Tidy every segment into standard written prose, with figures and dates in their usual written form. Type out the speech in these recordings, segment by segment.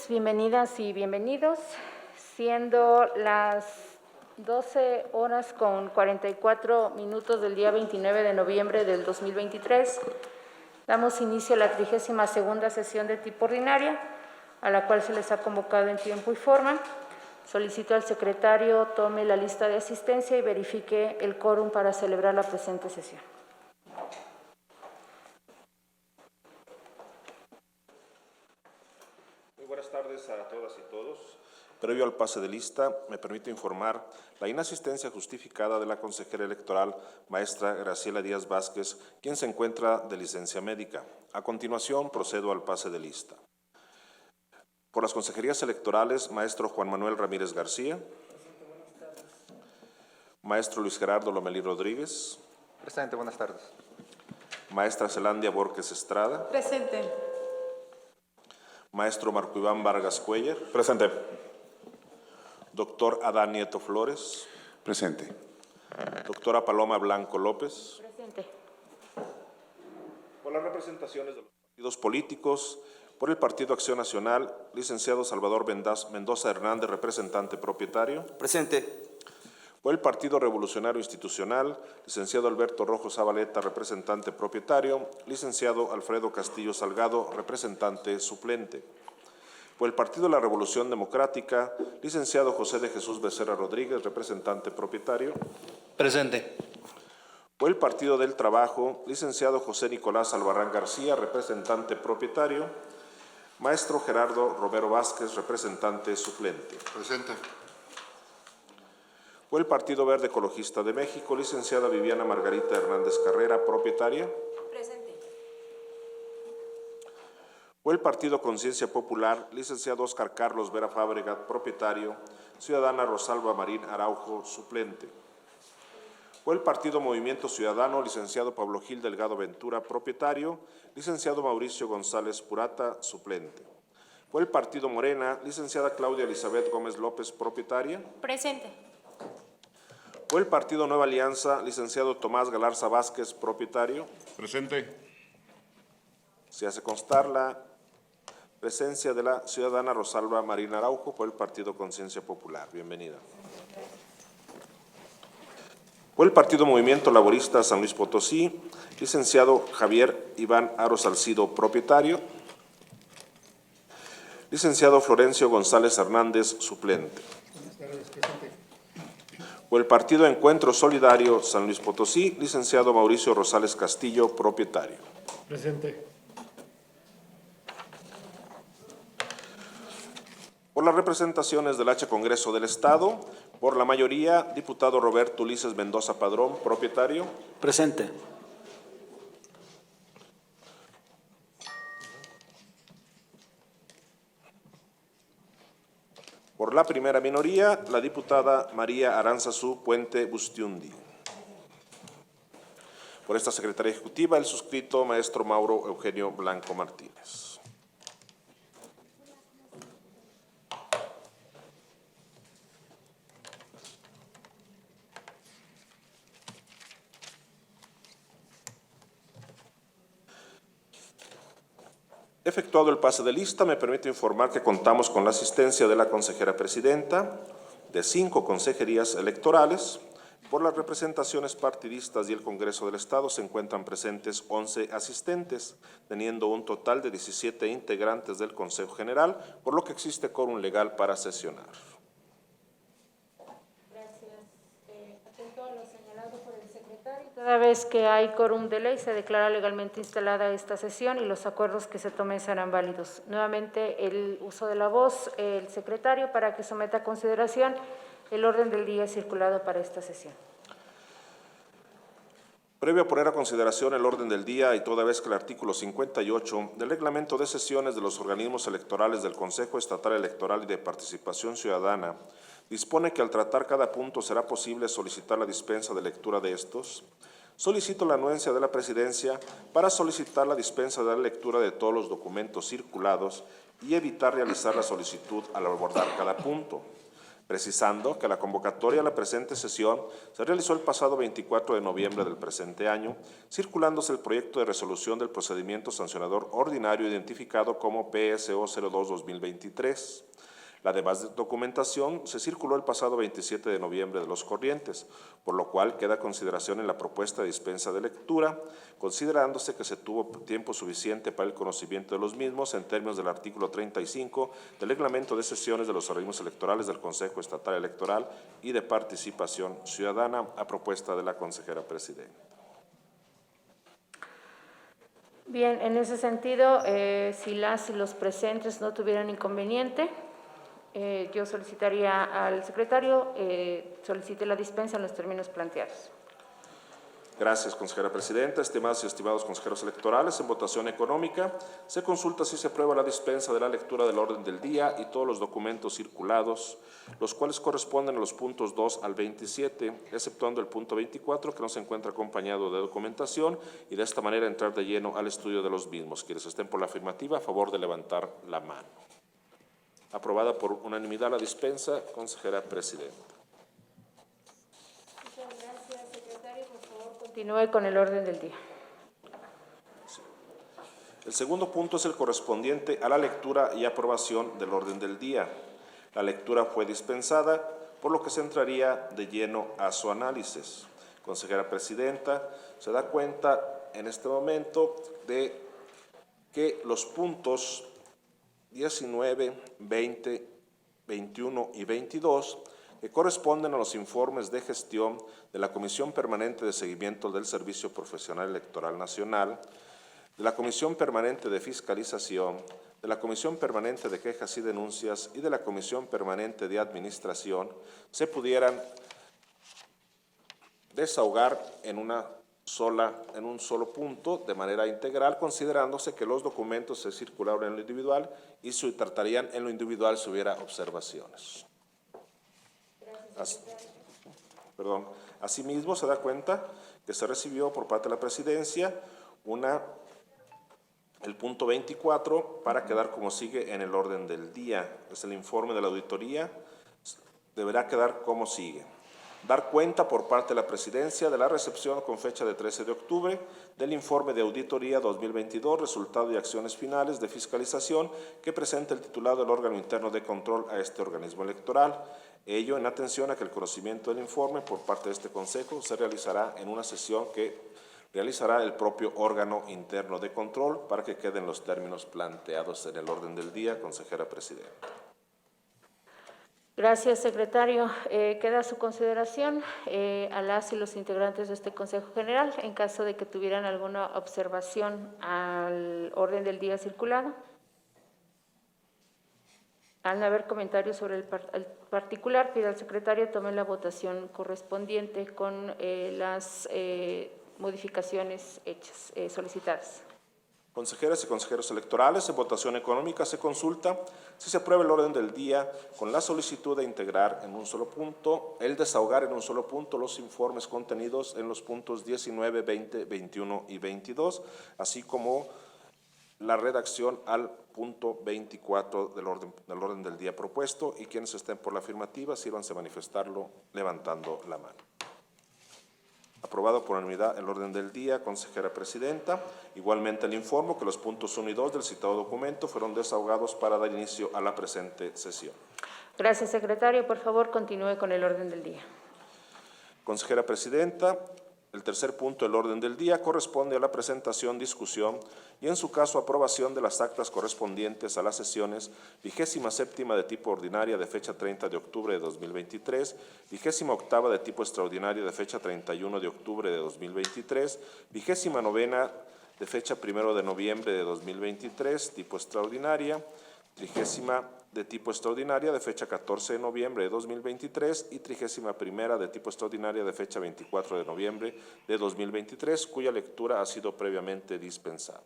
Bienvenidas y bienvenidos, siendo las 12:44 del día 29 de noviembre del 2023, damos inicio a la 32ª sesión de tipo ordinaria, a la cual se les ha convocado en tiempo y forma. Solicito al secretario tome la lista de asistencia y verifique el quórum para celebrar la presente sesión. Buenas tardes a todas y todos. Previo al pase de lista, me permito informar la inasistencia justificada de la consejera electoral, maestra Graciela Díaz Vázquez, quien se encuentra de licencia médica. A continuación, procedo al pase de lista. Por las consejerías electorales, maestro Juan Manuel Ramírez García. Maestro Luis Gerardo Lomelí Rodríguez. Presente, buenas tardes. Maestra Zelandia Borges Estrada. Presente. Maestro Marco Iván Vargas Cuellar. Presente. Doctor Adán Nieto Flores. Presente. Doctora Paloma Blanco López. Presente. Por las representaciones de los partidos políticos, por el Partido Acción Nacional, licenciado Salvador Mendoza Hernández, representante propietario. Presente. Por el Partido Revolucionario Institucional, licenciado Alberto Rojo Zabaleta, representante propietario, licenciado Alfredo Castillo Salgado, representante suplente. Por el Partido de la Revolución Democrática, licenciado José de Jesús Becerra Rodríguez, representante propietario. Presente. Por el Partido del Trabajo, licenciado José Nicolás Albarrán García, representante propietario. Maestro Gerardo Romero Vázquez, representante suplente. Presente. Por el Partido Verde Ecologista de México, licenciada Viviana Margarita Hernández Carrera, propietaria. Presente. Por el Partido Conciencia Popular, licenciado Óscar Carlos Vera Fábregat, propietario. Ciudadana Rosalba Marín Araujo, suplente. Por el Partido Movimiento Ciudadano, licenciado Pablo Gil Delgado Ventura, propietario. Licenciado Mauricio González Purata, suplente. Por el Partido Morena, licenciada Claudia Elizabeth Gómez López, propietaria. Presente. Por el Partido Nueva Alianza, licenciado Tomás Galarza Vázquez, propietario. Presente. Se hace constar la presencia de la ciudadana Rosalba Marín Araujo por el Partido Conciencia Popular. Bienvenida. Por el Partido Movimiento Laborista San Luis Potosí, licenciado Javier Iván Aro Salcido, propietario. Licenciado Florencio González Hernández, suplente. Por el Partido Encuentro Solidario San Luis Potosí, licenciado Mauricio Rosales Castillo, propietario. Presente. Por las representaciones del H Congreso del Estado, por la mayoría, diputado Roberto Ulises Mendoza Padrón, propietario. Presente. Por la primera minoría, la diputada María Aranzazú Puente Bustiundi. Por esta Secretaría Ejecutiva, el suscrito maestro Mauro Eugenio Blanco Martínez. Efectuado el pase de lista, me permito informar que contamos con la asistencia de la consejera presidenta, de 5 consejerías electorales. Por las representaciones partidistas y el Congreso del Estado se encuentran presentes 11 asistentes, teniendo un total de 17 integrantes del Consejo General, por lo que existe quórum legal para sesionar. Atento a lo señalado por el secretario. Toda vez que hay quórum de ley, se declara legalmente instalada esta sesión y los acuerdos que se tomen serán válidos. Nuevamente, el uso de la voz, el secretario, para que someta a consideración el orden del día circulado para esta sesión. Previo a poner a consideración el orden del día y toda vez que el artículo 58 del Reglamento de Sesiones de los Organismos Electorales del Consejo Estatal Electoral y de Participación Ciudadana dispone que al tratar cada punto será posible solicitar la dispensa de lectura de estos, solicito la anuencia de la Presidencia para solicitar la dispensa de la lectura de todos los documentos circulados y evitar realizar la solicitud al abordar cada punto. precisando que la convocatoria a la presente sesión se realizó el pasado 24 de noviembre del presente año, circulándose el proyecto de resolución del procedimiento sancionador ordinario identificado como PSO 02-2023. La demás documentación se circuló el pasado 27 de noviembre de los corrientes, por lo cual queda a consideración en la propuesta de dispensa de lectura, considerándose que se tuvo tiempo suficiente para el conocimiento de los mismos en términos del artículo 35 del Reglamento de Sesiones de los Organismos Electorales del Consejo Estatal Electoral y de Participación Ciudadana, a propuesta de la consejera presidenta. Bien, en ese sentido, si las y los presentes no tuvieran inconveniente, yo solicitaría al secretario solicite la dispensa en los términos planteados. Gracias, consejera presidenta. Estimadas y estimados consejeros electorales, en votación económica se consulta si se aprueba la dispensa de la lectura del orden del día y todos los documentos circulados, los cuales corresponden a los puntos 2 al 27, exceptuando el punto 24, que no se encuentra acompañado de documentación, y de esta manera entrar de lleno al estudio de los mismos. Quienes estén por la afirmativa, a favor de levantar la mano. Aprobada por unanimidad la dispensa, consejera presidenta. Muchas gracias, secretario. Por favor, continúe con el orden del día. El segundo punto es el correspondiente a la lectura y aprobación del orden del día. La lectura fue dispensada, por lo que se entraría de lleno a su análisis. Consejera presidenta, se da cuenta en este momento de que los puntos 19, 20, 21 y 22, que corresponden a los informes de gestión de la Comisión Permanente de Seguimiento del Servicio Profesional Electoral Nacional, de la Comisión Permanente de Fiscalización, de la Comisión Permanente de Quejas y Denuncias y de la Comisión Permanente de Administración, se pudieran desahogar en un solo punto de manera integral, considerándose que los documentos se circularon en lo individual y se tratarían en lo individual si hubiera observaciones. Asimismo, se da cuenta que se recibió por parte de la presidencia el punto 24 para quedar como sigue en el orden del día. Es el informe de la auditoría, deberá quedar como sigue. Dar cuenta por parte de la Presidencia de la recepción con fecha de 13 de octubre del informe de auditoría 2022, resultado y acciones finales de fiscalización que presenta el titulado del órgano interno de control a este organismo electoral. Ello en atención a que el conocimiento del informe por parte de este Consejo se realizará en una sesión que realizará el propio órgano interno de control para que queden los términos planteados en el orden del día, consejera presidenta. Gracias, secretario. Queda a su consideración a las y los integrantes de este Consejo General en caso de que tuvieran alguna observación al orden del día circulado. Al no haber comentarios sobre el particular, pido al secretario tome la votación correspondiente con las modificaciones hechas, solicitadas. Consejeras y consejeros electorales, en votación económica se consulta si se aprueba el orden del día con la solicitud de integrar en un solo punto, el desahogar en un solo punto los informes contenidos en los puntos 19, 20, 21 y 22, así como la redacción al punto 24 del orden del día propuesto, y quienes estén por la afirmativa sírvanse a manifestarlo levantando la mano. Aprobado por unanimidad el orden del día, consejera presidenta. Igualmente le informo que los puntos 1 y 2 del citado documento fueron desahogados para dar inicio a la presente sesión. Gracias, secretario. Por favor, continúe con el orden del día. Consejera presidenta, el tercer punto del orden del día corresponde a la presentación, discusión y, en su caso, aprobación de las actas correspondientes a las sesiones 27ª de tipo ordinaria de fecha 30 de octubre de 2023, 28ª de tipo extraordinaria de fecha 31 de octubre de 2023, 29ª de fecha 1 de noviembre de 2023, tipo extraordinaria, 30ª de tipo extraordinaria de fecha 14 de noviembre de 2023 y 31ª de tipo extraordinaria de fecha 24 de noviembre de 2023, cuya lectura ha sido previamente dispensada.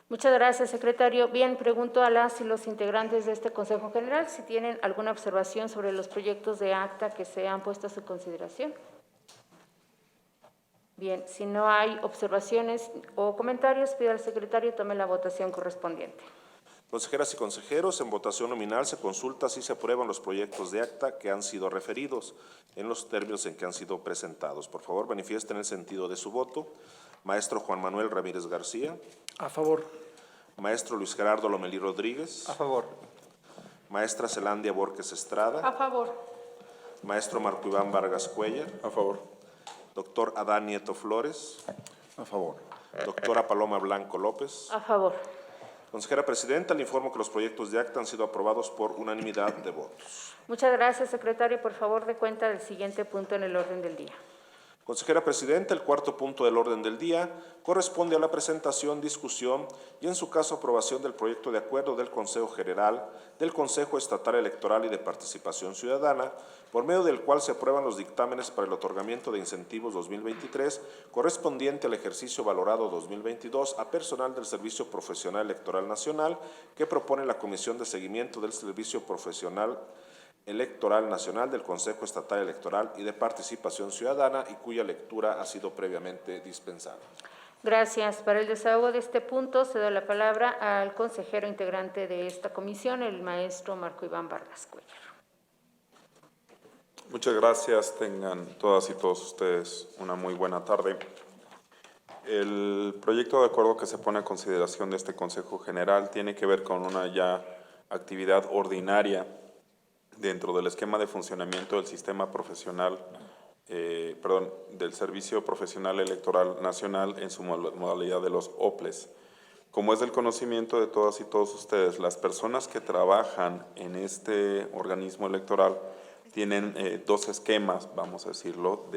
Muchas gracias, secretario. Bien, pregunto a las y los integrantes de este Consejo General si tienen alguna observación sobre los proyectos de acta que se han puesto a su consideración. Bien, si no hay observaciones o comentarios, pido al secretario tome la votación correspondiente. Consejeras y consejeros, en votación nominal se consulta si se aprueban los proyectos de acta que han sido referidos en los términos en que han sido presentados. Por favor, manifiesten el sentido de su voto. Maestro Juan Manuel Ramírez García. A favor. Maestro Luis Gerardo Lomelí Rodríguez. A favor. Maestra Zelandia Borges Estrada. A favor. Maestro Marco Iván Vargas Cuellar. A favor. Doctor Adán Nieto Flores. A favor. Doctora Paloma Blanco López. A favor. Consejera Presidenta, le informo que los proyectos de acta han sido aprobados por unanimidad de votos. Muchas gracias, secretario. Por favor, dé cuenta del siguiente punto en el orden del día. Consejera Presidenta, el cuarto punto del orden del día corresponde a la presentación, discusión y, en su caso, aprobación del proyecto de acuerdo del Consejo General del Consejo Estatal Electoral y de Participación Ciudadana, por medio del cual se aprueban los dictámenes para el otorgamiento de incentivos 2023 correspondiente al ejercicio valorado 2022 a personal del Servicio Profesional Electoral Nacional que propone la Comisión de Seguimiento del Servicio Profesional Electoral Nacional del Consejo Estatal Electoral y de Participación Ciudadana y cuya lectura ha sido previamente dispensada. Gracias. Para el desahogo de este punto, se da la palabra al consejero integrante de esta comisión, el maestro Marco Iván Vargas Cuellar. Muchas gracias. Tengan todas y todos ustedes una muy buena tarde. El proyecto de acuerdo que se pone a consideración de este Consejo General tiene que ver con una ya actividad ordinaria dentro del esquema de funcionamiento del sistema profesional, del Servicio Profesional Electoral Nacional en su modalidad de los OPLES. Como es del conocimiento de todas y todos ustedes, las personas que trabajan en este organismo electoral tienen dos esquemas, vamos a decirlo,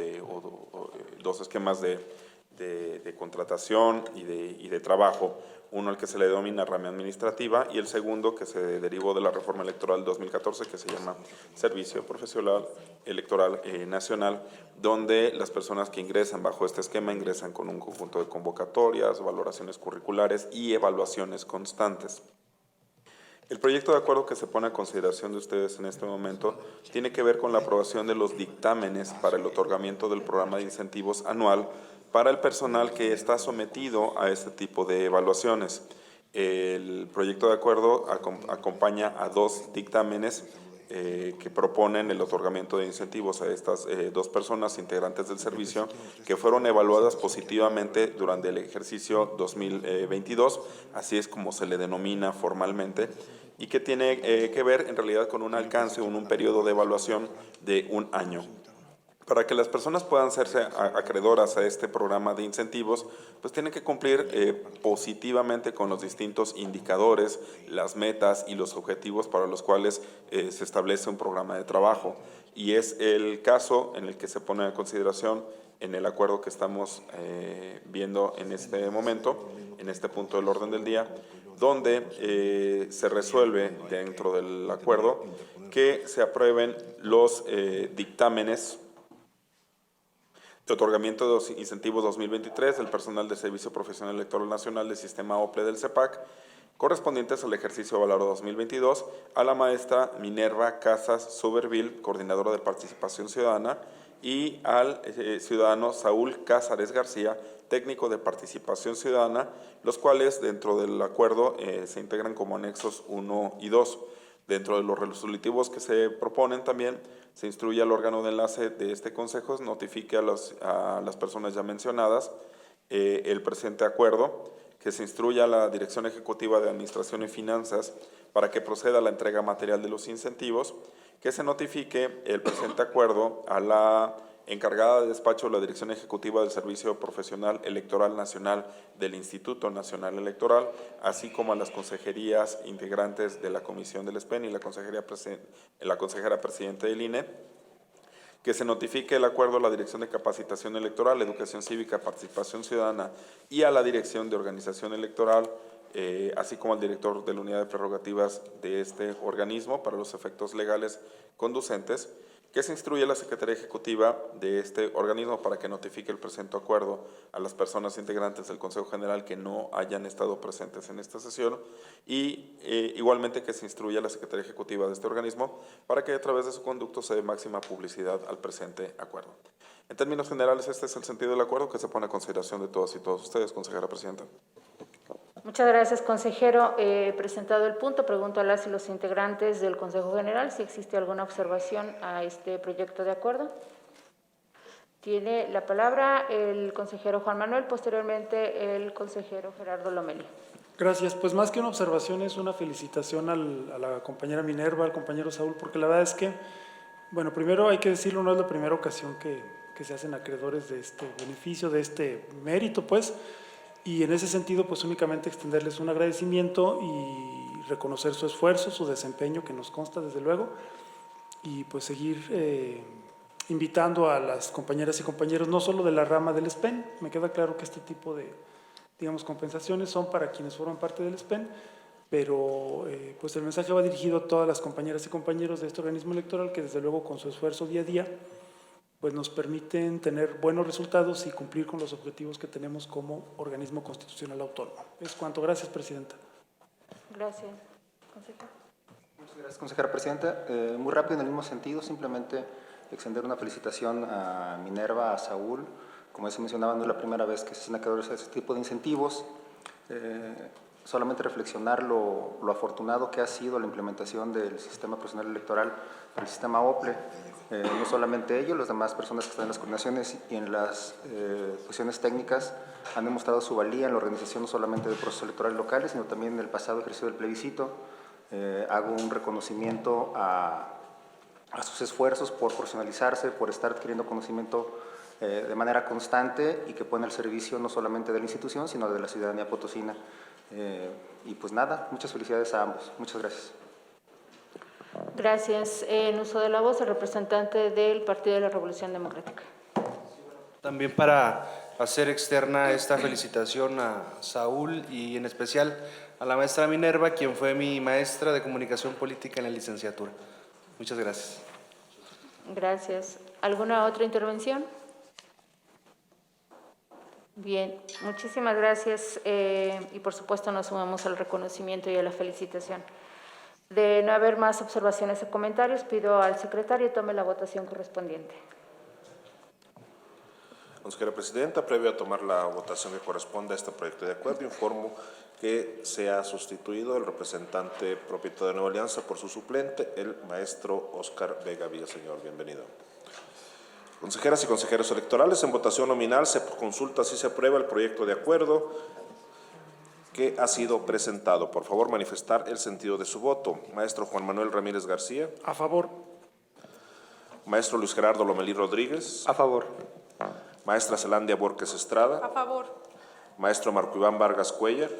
dos esquemas de contratación y de trabajo. Uno, el que se le denomina rama administrativa, y el segundo, que se derivó de la reforma electoral 2014, que se llama Servicio Profesional Electoral Nacional, donde las personas que ingresan bajo este esquema ingresan con un conjunto de convocatorias, valoraciones curriculares y evaluaciones constantes. El proyecto de acuerdo que se pone a consideración de ustedes en este momento tiene que ver con la aprobación de los dictámenes para el otorgamiento del programa de incentivos anual para el personal que está sometido a este tipo de evaluaciones. El proyecto de acuerdo acompaña a dos dictámenes que proponen el otorgamiento de incentivos a estas dos personas integrantes del servicio que fueron evaluadas positivamente durante el ejercicio 2022, así es como se le denomina formalmente, y que tiene que ver en realidad con un alcance, un periodo de evaluación de un año. Para que las personas puedan hacerse acreedoras a este programa de incentivos, pues tienen que cumplir positivamente con los distintos indicadores, las metas y los objetivos para los cuales se establece un programa de trabajo. Y es el caso en el que se pone a consideración en el acuerdo que estamos viendo en este momento, en este punto del orden del día, donde se resuelve dentro del acuerdo que se aprueben los dictámenes de otorgamiento de los incentivos 2023 del personal del Servicio Profesional Electoral Nacional del Sistema OPLE del CEPAC, correspondientes al ejercicio valorado 2022, a la maestra Minerva Casas Soberville, coordinadora de Participación Ciudadana, y al ciudadano Saúl Cázares García, técnico de Participación Ciudadana, los cuales dentro del acuerdo se integran como anexos 1 y 2. Dentro de los resolutivos que se proponen también se instruye al órgano de enlace de este consejo, notifique a las personas ya mencionadas el presente acuerdo, que se instruya a la Dirección Ejecutiva de Administración y Finanzas para que proceda a la entrega material de los incentivos, que se notifique el presente acuerdo a la encargada de despacho de la Dirección Ejecutiva del Servicio Profesional Electoral Nacional del Instituto Nacional Electoral, así como a las consejerías integrantes de la Comisión del SPEN y la consejera presidente del INE, que se notifique el acuerdo a la Dirección de Capacitación Electoral, Educación Cívica, Participación Ciudadana y a la Dirección de Organización Electoral, así como al director de la Unidad de Prerrogativas de este organismo para los efectos legales conducentes, que se instruye a la Secretaría Ejecutiva de este organismo para que notifique el presente acuerdo a las personas integrantes del Consejo General que no hayan estado presentes en esta sesión y igualmente que se instruya a la Secretaría Ejecutiva de este organismo para que a través de su conducto se dé máxima publicidad al presente acuerdo. En términos generales, este es el sentido del acuerdo que se pone a consideración de todas y todos ustedes, consejera presidenta. Muchas gracias, consejero. Presentado el punto, pregunto a las y los integrantes del Consejo General si existe alguna observación a este proyecto de acuerdo. Tiene la palabra el consejero Juan Manuel, posteriormente el consejero Gerardo Lomelí. Gracias. Pues más que una observación es una felicitación a la compañera Minerva, al compañero Saúl, porque la verdad es que, bueno, primero hay que decirlo, no es la primera ocasión que se hacen acreedores de este beneficio, de este mérito, pues, y en ese sentido, pues únicamente extenderles un agradecimiento y reconocer su esfuerzo, su desempeño, que nos consta desde luego, y pues seguir invitando a las compañeras y compañeros, no solo de la rama del SPEN, me queda claro que este tipo de, digamos, compensaciones son para quienes forman parte del SPEN, pero pues el mensaje va dirigido a todas las compañeras y compañeros de este organismo electoral que desde luego con su esfuerzo día a día pues nos permiten tener buenos resultados y cumplir con los objetivos que tenemos como organismo constitucional autónomo. Es cuanto. Gracias, Presidenta. Gracias, consejero. Muchas gracias, consejera presidenta. Muy rápido, en el mismo sentido, simplemente extender una felicitación a Minerva, a Saúl. Como ya se mencionaba, no es la primera vez que se hacen acreedores a este tipo de incentivos. Solamente reflexionar lo afortunado que ha sido la implementación del sistema profesional electoral, el sistema OPLE. No solamente ellos, las demás personas que están en las coordinaciones y en las cuestiones técnicas han demostrado su valía en la organización no solamente del proceso electoral locales, sino también en el pasado ejercicio del plebiscito. Hago un reconocimiento a sus esfuerzos por profesionalizarse, por estar adquiriendo conocimiento de manera constante y que pone al servicio no solamente de la institución, sino de la ciudadanía potosina. Y pues nada, muchas felicidades a ambos. Muchas gracias. Gracias. En uso de la voz, el representante del Partido de la Revolución Democrática. También para hacer externa esta felicitación a Saúl y en especial a la maestra Minerva, quien fue mi maestra de comunicación política en la licenciatura. Muchas gracias. Gracias. ¿Alguna otra intervención? Bien, muchísimas gracias y por supuesto nos sumamos al reconocimiento y a la felicitación. De no haber más observaciones o comentarios, pido al secretario tome la votación correspondiente. Consejera Presidenta, previo a tomar la votación que corresponde a este proyecto de acuerdo, informo que se ha sustituido el representante propietario de Nueva Alianza por su suplente, el maestro Óscar Vega Villaseñor. Bienvenido. Consejeras y consejeros electorales, en votación nominal se consulta si se aprueba el proyecto de acuerdo que ha sido presentado. Por favor, manifestar el sentido de su voto. Maestro Juan Manuel Ramírez García. A favor. Maestro Luis Gerardo Lomelí Rodríguez. A favor. Maestra Zelandia Borges Estrada. A favor. Maestro Marco Iván Vargas Cuellar.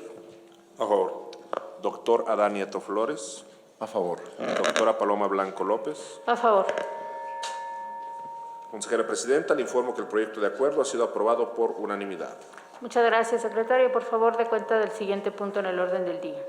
A favor. Doctor Adán Nieto Flores. A favor. Doctora Paloma Blanco López. A favor. Consejera Presidenta, le informo que el proyecto de acuerdo ha sido aprobado por unanimidad. Muchas gracias, secretario. Por favor, dé cuenta del siguiente punto en el orden del día.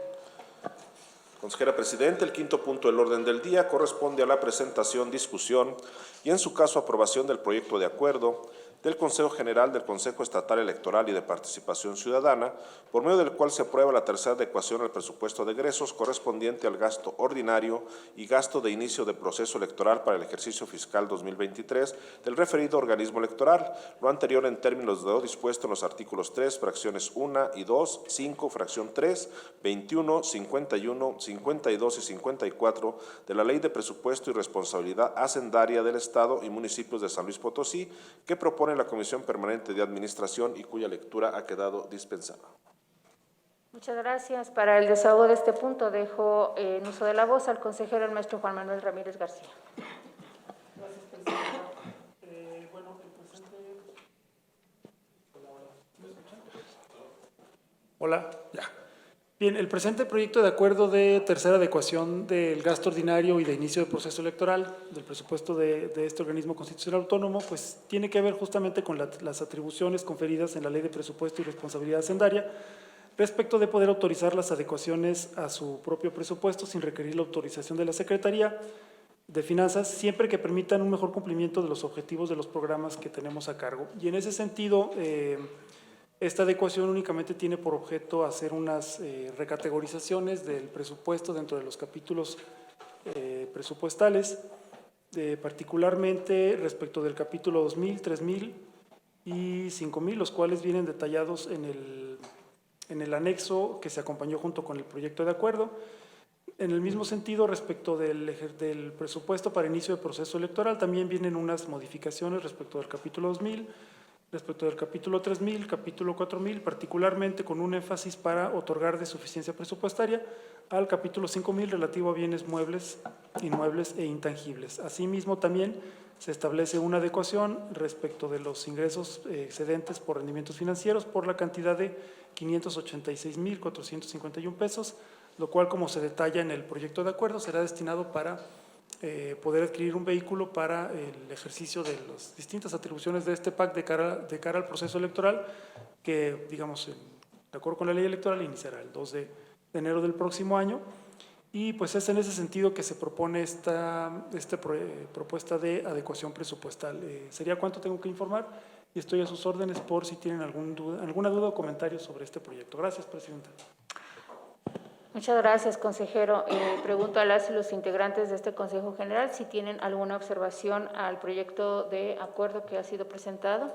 Consejera Presidenta, el quinto punto del orden del día corresponde a la presentación, discusión y, en su caso, aprobación del proyecto de acuerdo del Consejo General del Consejo Estatal Electoral y de Participación Ciudadana, por medio del cual se aprueba la tercera adecuación al presupuesto de egresos correspondiente al gasto ordinario y gasto de inicio de proceso electoral para el ejercicio fiscal 2023 del referido organismo electoral, lo anterior en términos de lo dispuesto en los artículos 3, fracciones 1 y 2, 5, fracción 3, 21, 51, 52 y 54 de la Ley de Presupuesto y Responsabilidad Hacendaria del Estado y Municipios de San Luis Potosí, que propone la Comisión Permanente de Administración y cuya lectura ha quedado dispensada. Muchas gracias. Para el desahogo de este punto, dejo en uso de la voz al consejero, el maestro Juan Manuel Ramírez García. Gracias, Presidenta. Bueno, el presente... Hola, ya. Bien, el presente proyecto de acuerdo de tercera adecuación del gasto ordinario y de inicio de proceso electoral del presupuesto de este organismo constitucional autónomo, pues tiene que ver justamente con las atribuciones conferidas en la Ley de Presupuesto y Responsabilidad Hacendaria respecto de poder autorizar las adecuaciones a su propio presupuesto sin requerir la autorización de la Secretaría de Finanzas, siempre que permitan un mejor cumplimiento de los objetivos de los programas que tenemos a cargo. Y en ese sentido, esta adecuación únicamente tiene por objeto hacer unas recategorizaciones del presupuesto dentro de los capítulos presupuestales, particularmente respecto del capítulo 2000, 3000 y 5000, los cuales vienen detallados en en el anexo que se acompañó junto con el proyecto de acuerdo. En el mismo sentido, respecto del presupuesto para inicio de proceso electoral, también vienen unas modificaciones respecto del capítulo 2000, respecto del capítulo 3000, capítulo 4000, particularmente con un énfasis para otorgar de suficiencia presupuestaria al capítulo 5000 relativo a bienes muebles, inmuebles e intangibles. Asimismo, también se establece una adecuación respecto de los ingresos excedentes por rendimientos financieros por la cantidad de 586,451 pesos, lo cual, como se detalla en el proyecto de acuerdo, será destinado para poder adquirir un vehículo para el ejercicio de las distintas atribuciones de este PAC de cara al proceso electoral, que, digamos, de acuerdo con la ley electoral, iniciará el 2 de enero del próximo año. Y pues es en ese sentido que se propone esta propuesta de adecuación presupuestal. ¿Sería cuánto tengo que informar? Y estoy a sus órdenes por si tienen alguna duda o comentario sobre este proyecto. Gracias, Presidenta. Muchas gracias, consejero. Pregunto a las y los integrantes de este Consejo General si tienen alguna observación al proyecto de acuerdo que ha sido presentado.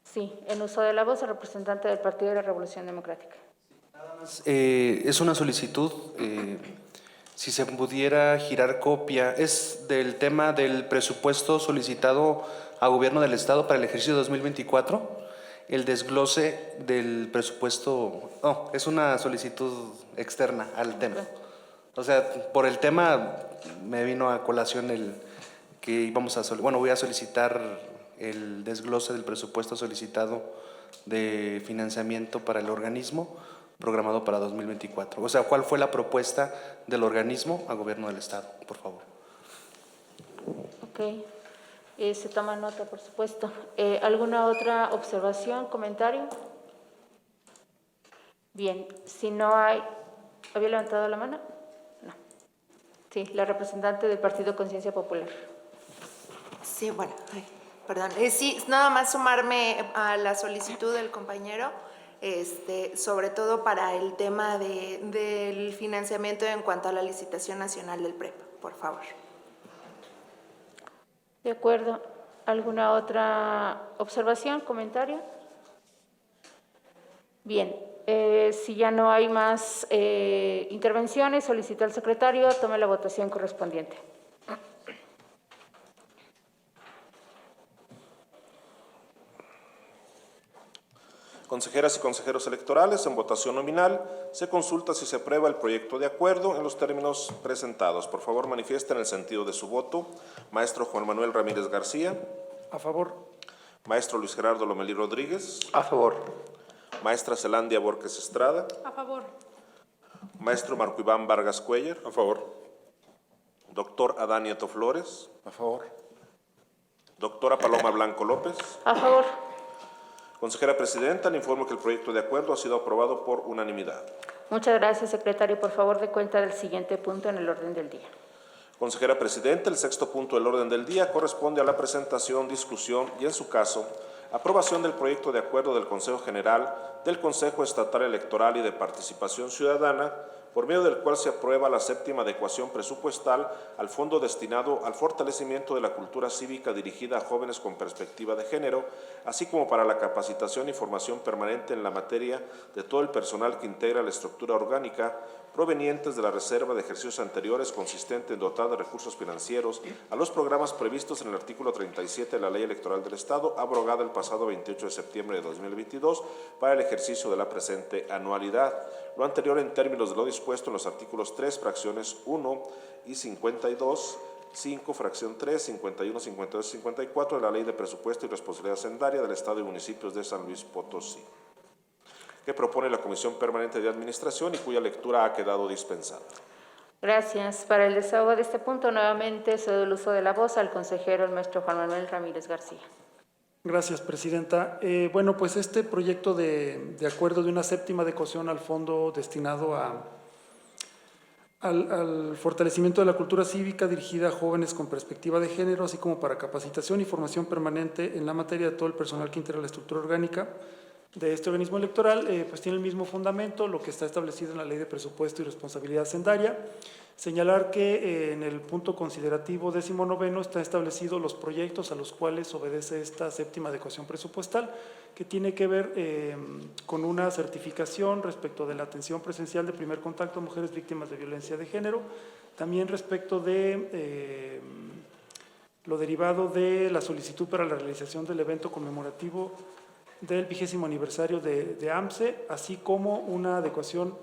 Sí, en uso de la voz, el representante del Partido de la Revolución Democrática. Es una solicitud, si se pudiera girar copia, es del tema del presupuesto solicitado a Gobierno del Estado para el ejercicio 2024, el desglose del presupuesto, no, es una solicitud externa al tema. O sea, por el tema me vino a colación el que íbamos a voy a solicitar el desglose del presupuesto solicitado de financiamiento para el organismo programado para 2024. O sea, ¿cuál fue la propuesta del organismo a Gobierno del Estado? Por favor. Ok. Se toma nota, por supuesto. ¿Alguna otra observación, comentario? Bien, si no hay... ¿Había levantado la mano? No. Sí, la representante del Partido Conciencia Popular. Sí, bueno, perdón. Sí, nada más sumarme a la solicitud del compañero, sobre todo para el tema del financiamiento en cuanto a la licitación nacional del PREP, por favor. De acuerdo. ¿Alguna otra observación, comentario? Bien, si ya no hay más intervenciones, solicito al secretario tome la votación correspondiente. Consejeras y consejeros electorales, en votación nominal, se consulta si se aprueba el proyecto de acuerdo en los términos presentados. Por favor, manifiesten el sentido de su voto. Maestro Juan Manuel Ramírez García. A favor. Maestro Luis Gerardo Lomelí Rodríguez. A favor. Maestra Zelandia Borges Estrada. A favor. Maestro Marco Iván Vargas Cuellar. A favor. Doctor Adán Nieto Flores. A favor. Doctora Paloma Blanco López. A favor. Consejera Presidenta, le informo que el proyecto de acuerdo ha sido aprobado por unanimidad. Muchas gracias, secretario. Por favor, dé cuenta del siguiente punto en el orden del día. Consejera Presidenta, el sexto punto del orden del día corresponde a la presentación, discusión y, en su caso, aprobación del proyecto de acuerdo del Consejo General del Consejo Estatal Electoral y de Participación Ciudadana, por medio del cual se aprueba la séptima adecuación presupuestal al fondo destinado al fortalecimiento de la cultura cívica dirigida a jóvenes con perspectiva de género, así como para la capacitación y formación permanente en la materia de todo el personal que integra la estructura orgánica, provenientes de la reserva de ejercicios anteriores consistente en dotar de recursos financieros a los programas previstos en el artículo 37 de la Ley Electoral del Estado, abrogada el pasado 28 de septiembre de 2022 para el ejercicio de la presente anualidad. Lo anterior en términos de lo dispuesto en los artículos 3, fracciones 1 y 52, 5, fracción 3, 51, 52 y 54 de la Ley de Presupuesto y Responsabilidad Hacendaria del Estado y Municipios de San Luis Potosí, que propone la Comisión Permanente de Administración y cuya lectura ha quedado dispensada. Gracias. Para el desahogo de este punto, nuevamente cedo el uso de la voz al consejero, el maestro Juan Manuel Ramírez García. Gracias, Presidenta. Bueno, pues este proyecto de acuerdo de una séptima adecuación al fondo destinado al fortalecimiento de la cultura cívica dirigida a jóvenes con perspectiva de género, así como para capacitación y formación permanente en la materia de todo el personal que integra la estructura orgánica, de este organismo electoral, pues tiene el mismo fundamento, lo que está establecido en la Ley de Presupuesto y Responsabilidad Hacendaria. Señalar que en el punto considerativo 19º está establecido los proyectos a los cuales obedece esta séptima adecuación presupuestal, que tiene que ver con una certificación respecto de la atención presencial de primer contacto a mujeres víctimas de violencia de género, también respecto de lo derivado de la solicitud para la realización del evento conmemorativo del 20º aniversario de AMSE, así como una adecuación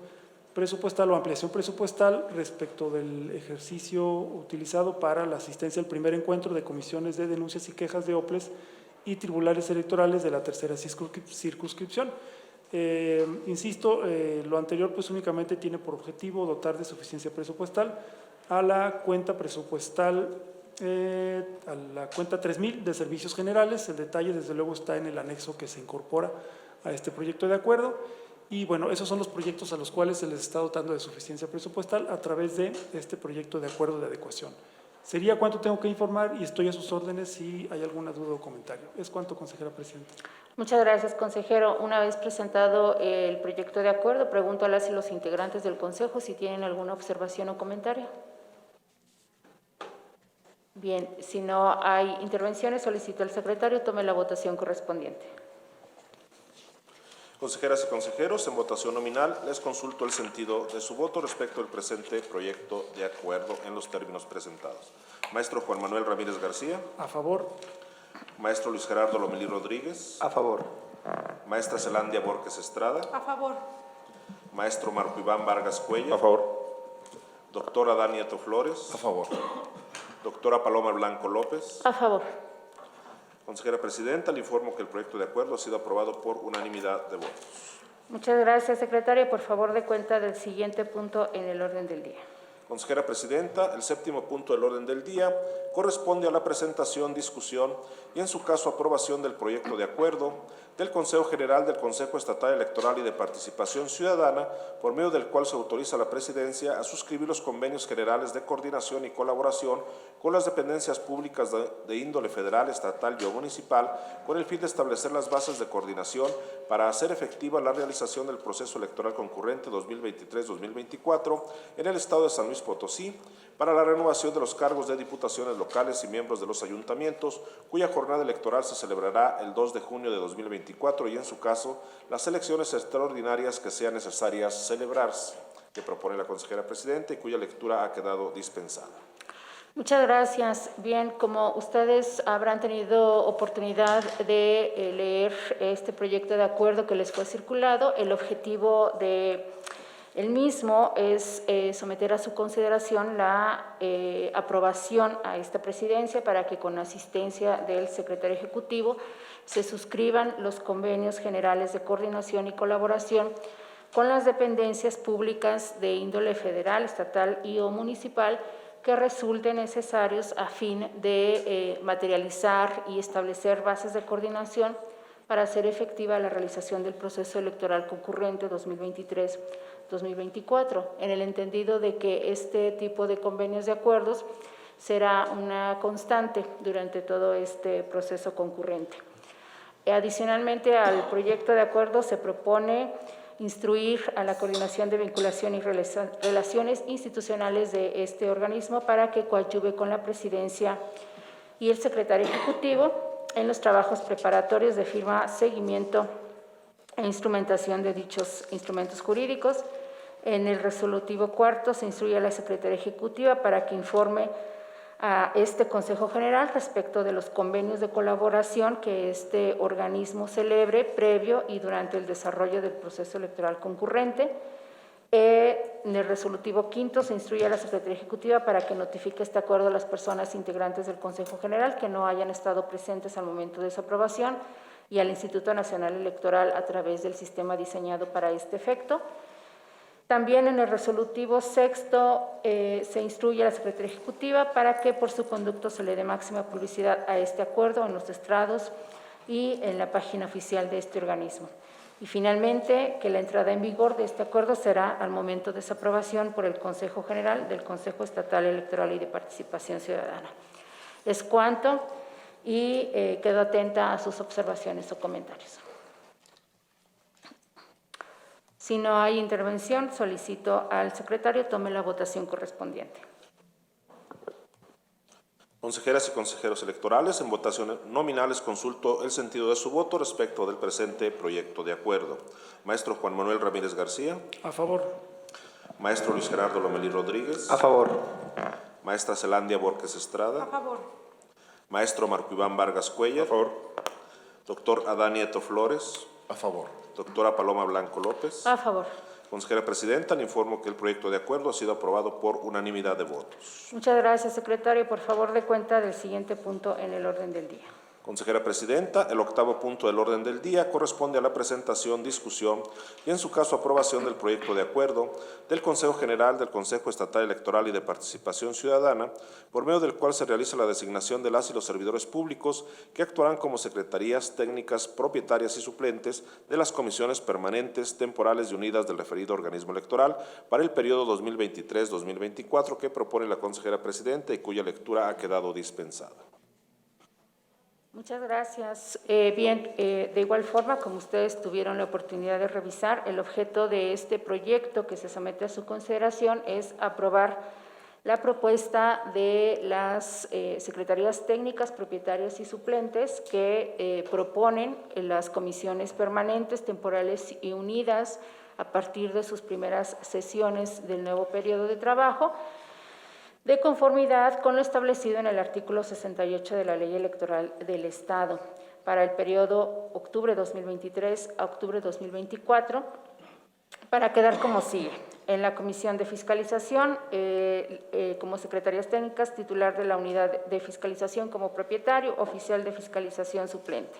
presupuestal o ampliación presupuestal respecto del ejercicio utilizado para la asistencia al primer encuentro de comisiones de denuncias y quejas de OPLES y tribunales electorales de la tercera circunscripción. Insisto, lo anterior pues únicamente tiene por objetivo dotar de suficiencia presupuestal a la cuenta presupuestal, a la cuenta 3000 de servicios generales. El detalle desde luego está en el anexo que se incorpora a este proyecto de acuerdo. Y bueno, esos son los proyectos a los cuales se les está dotando de suficiencia presupuestal a través de este proyecto de acuerdo de adecuación. Sería cuánto tengo que informar y estoy a sus órdenes si hay alguna duda o comentario. Es cuanto, consejera presidenta. Muchas gracias, consejero. Una vez presentado el proyecto de acuerdo, pregunto a las y los integrantes del Consejo si tienen alguna observación o comentario. Bien, si no hay intervenciones, solicito al secretario tome la votación correspondiente. Consejeras y consejeros, en votación nominal les consulto el sentido de su voto respecto al presente proyecto de acuerdo en los términos presentados. Maestro Juan Manuel Ramírez García. A favor. Maestro Luis Gerardo Lomelí Rodríguez. A favor. Maestra Zelandia Borges Estrada. A favor. Maestro Marco Iván Vargas Cuellar. A favor. Doctora Dani Eto Flores. A favor. Doctora Paloma Blanco López. A favor. Consejera Presidenta, le informo que el proyecto de acuerdo ha sido aprobado por unanimidad de votos. Muchas gracias, secretaria. Por favor, dé cuenta del siguiente punto en el orden del día. Consejera Presidenta, el séptimo punto del orden del día corresponde a la presentación, discusión y, en su caso, aprobación del proyecto de acuerdo del Consejo General del Consejo Estatal Electoral y de Participación Ciudadana, por medio del cual se autoriza a la Presidencia a suscribir los convenios generales de coordinación y colaboración con las dependencias públicas de índole federal, estatal y o municipal, con el fin de establecer las bases de coordinación para hacer efectiva la realización del proceso electoral concurrente 2023-2024 en el Estado de San Luis Potosí, para la renovación de los cargos de diputaciones locales y miembros de los ayuntamientos, cuya jornada electoral se celebrará el 2 de junio de 2024 y, en su caso, las elecciones extraordinarias que sean necesarias celebrarse, que propone la consejera presidenta y cuya lectura ha quedado dispensada. Muchas gracias. Bien, como ustedes habrán tenido oportunidad de leer este proyecto de acuerdo que les fue circulado, el objetivo de el mismo es someter a su consideración la aprobación a esta presidencia para que con asistencia del secretario ejecutivo se suscriban los convenios generales de coordinación y colaboración con las dependencias públicas de índole federal, estatal y o municipal que resulten necesarios a fin de materializar y establecer bases de coordinación para hacer efectiva la realización del proceso electoral concurrente 2023-2024, en el entendido de que este tipo de convenios de acuerdos será una constante durante todo este proceso concurrente. Adicionalmente al proyecto de acuerdo se propone instruir a la Coordinación de Vinculación y Relaciones Institucionales de este organismo para que coadyuve con la Presidencia y el Secretario Ejecutivo en los trabajos preparatorios de firma, seguimiento e instrumentación de dichos instrumentos jurídicos. En el resolutivo cuarto se instruye a la Secretaría Ejecutiva para que informe a este Consejo General respecto de los convenios de colaboración que este organismo celebre previo y durante el desarrollo del proceso electoral concurrente. En el resolutivo quinto se instruye a la Secretaría Ejecutiva para que notifique este acuerdo a las personas integrantes del Consejo General que no hayan estado presentes al momento de su aprobación y al Instituto Nacional Electoral a través del sistema diseñado para este efecto. También en el resolutivo sexto se instruye a la Secretaría Ejecutiva para que por su conducto se le dé máxima publicidad a este acuerdo en los estrados y en la página oficial de este organismo. Y finalmente, que la entrada en vigor de este acuerdo será al momento de su aprobación por el Consejo General del Consejo Estatal Electoral y de Participación Ciudadana. Es cuanto y quedo atenta a sus observaciones o comentarios. Si no hay intervención, solicito al secretario tome la votación correspondiente. Consejeras y consejeros electorales, en votaciones nominales consulto el sentido de su voto respecto del presente proyecto de acuerdo. Maestro Juan Manuel Ramírez García. A favor. Maestro Luis Gerardo Lomelí Rodríguez. A favor. Maestra Zelandia Borges Estrada. A favor. Maestro Marco Iván Vargas Cuellar. A favor. Doctor Adán Nieto Flores. A favor. Doctora Paloma Blanco López. A favor. Consejera Presidenta, le informo que el proyecto de acuerdo ha sido aprobado por unanimidad de votos. Muchas gracias, secretario. Por favor, dé cuenta del siguiente punto en el orden del día. Consejera Presidenta, el octavo punto del orden del día corresponde a la presentación, discusión y, en su caso, aprobación del proyecto de acuerdo del Consejo General del Consejo Estatal Electoral y de Participación Ciudadana, por medio del cual se realiza la designación de las y los servidores públicos que actuarán como secretarías técnicas, propietarias y suplentes de las comisiones permanentes, temporales y unidas del referido organismo electoral para el periodo 2023-2024 que propone la Consejera Presidenta y cuya lectura ha quedado dispensada. Muchas gracias. De igual forma, como ustedes tuvieron la oportunidad de revisar, el objeto de este proyecto que se somete a su consideración es aprobar la propuesta de las secretarías técnicas, propietarias y suplentes que proponen las comisiones permanentes, temporales y unidas a partir de sus primeras sesiones del nuevo periodo de trabajo, de conformidad con lo establecido en el artículo 68 de la Ley Electoral del Estado para el periodo octubre 2023 a octubre 2024, para quedar como sigue. En la Comisión de Fiscalización, como secretarías técnicas, titular de la unidad de fiscalización como propietario, oficial de fiscalización suplente.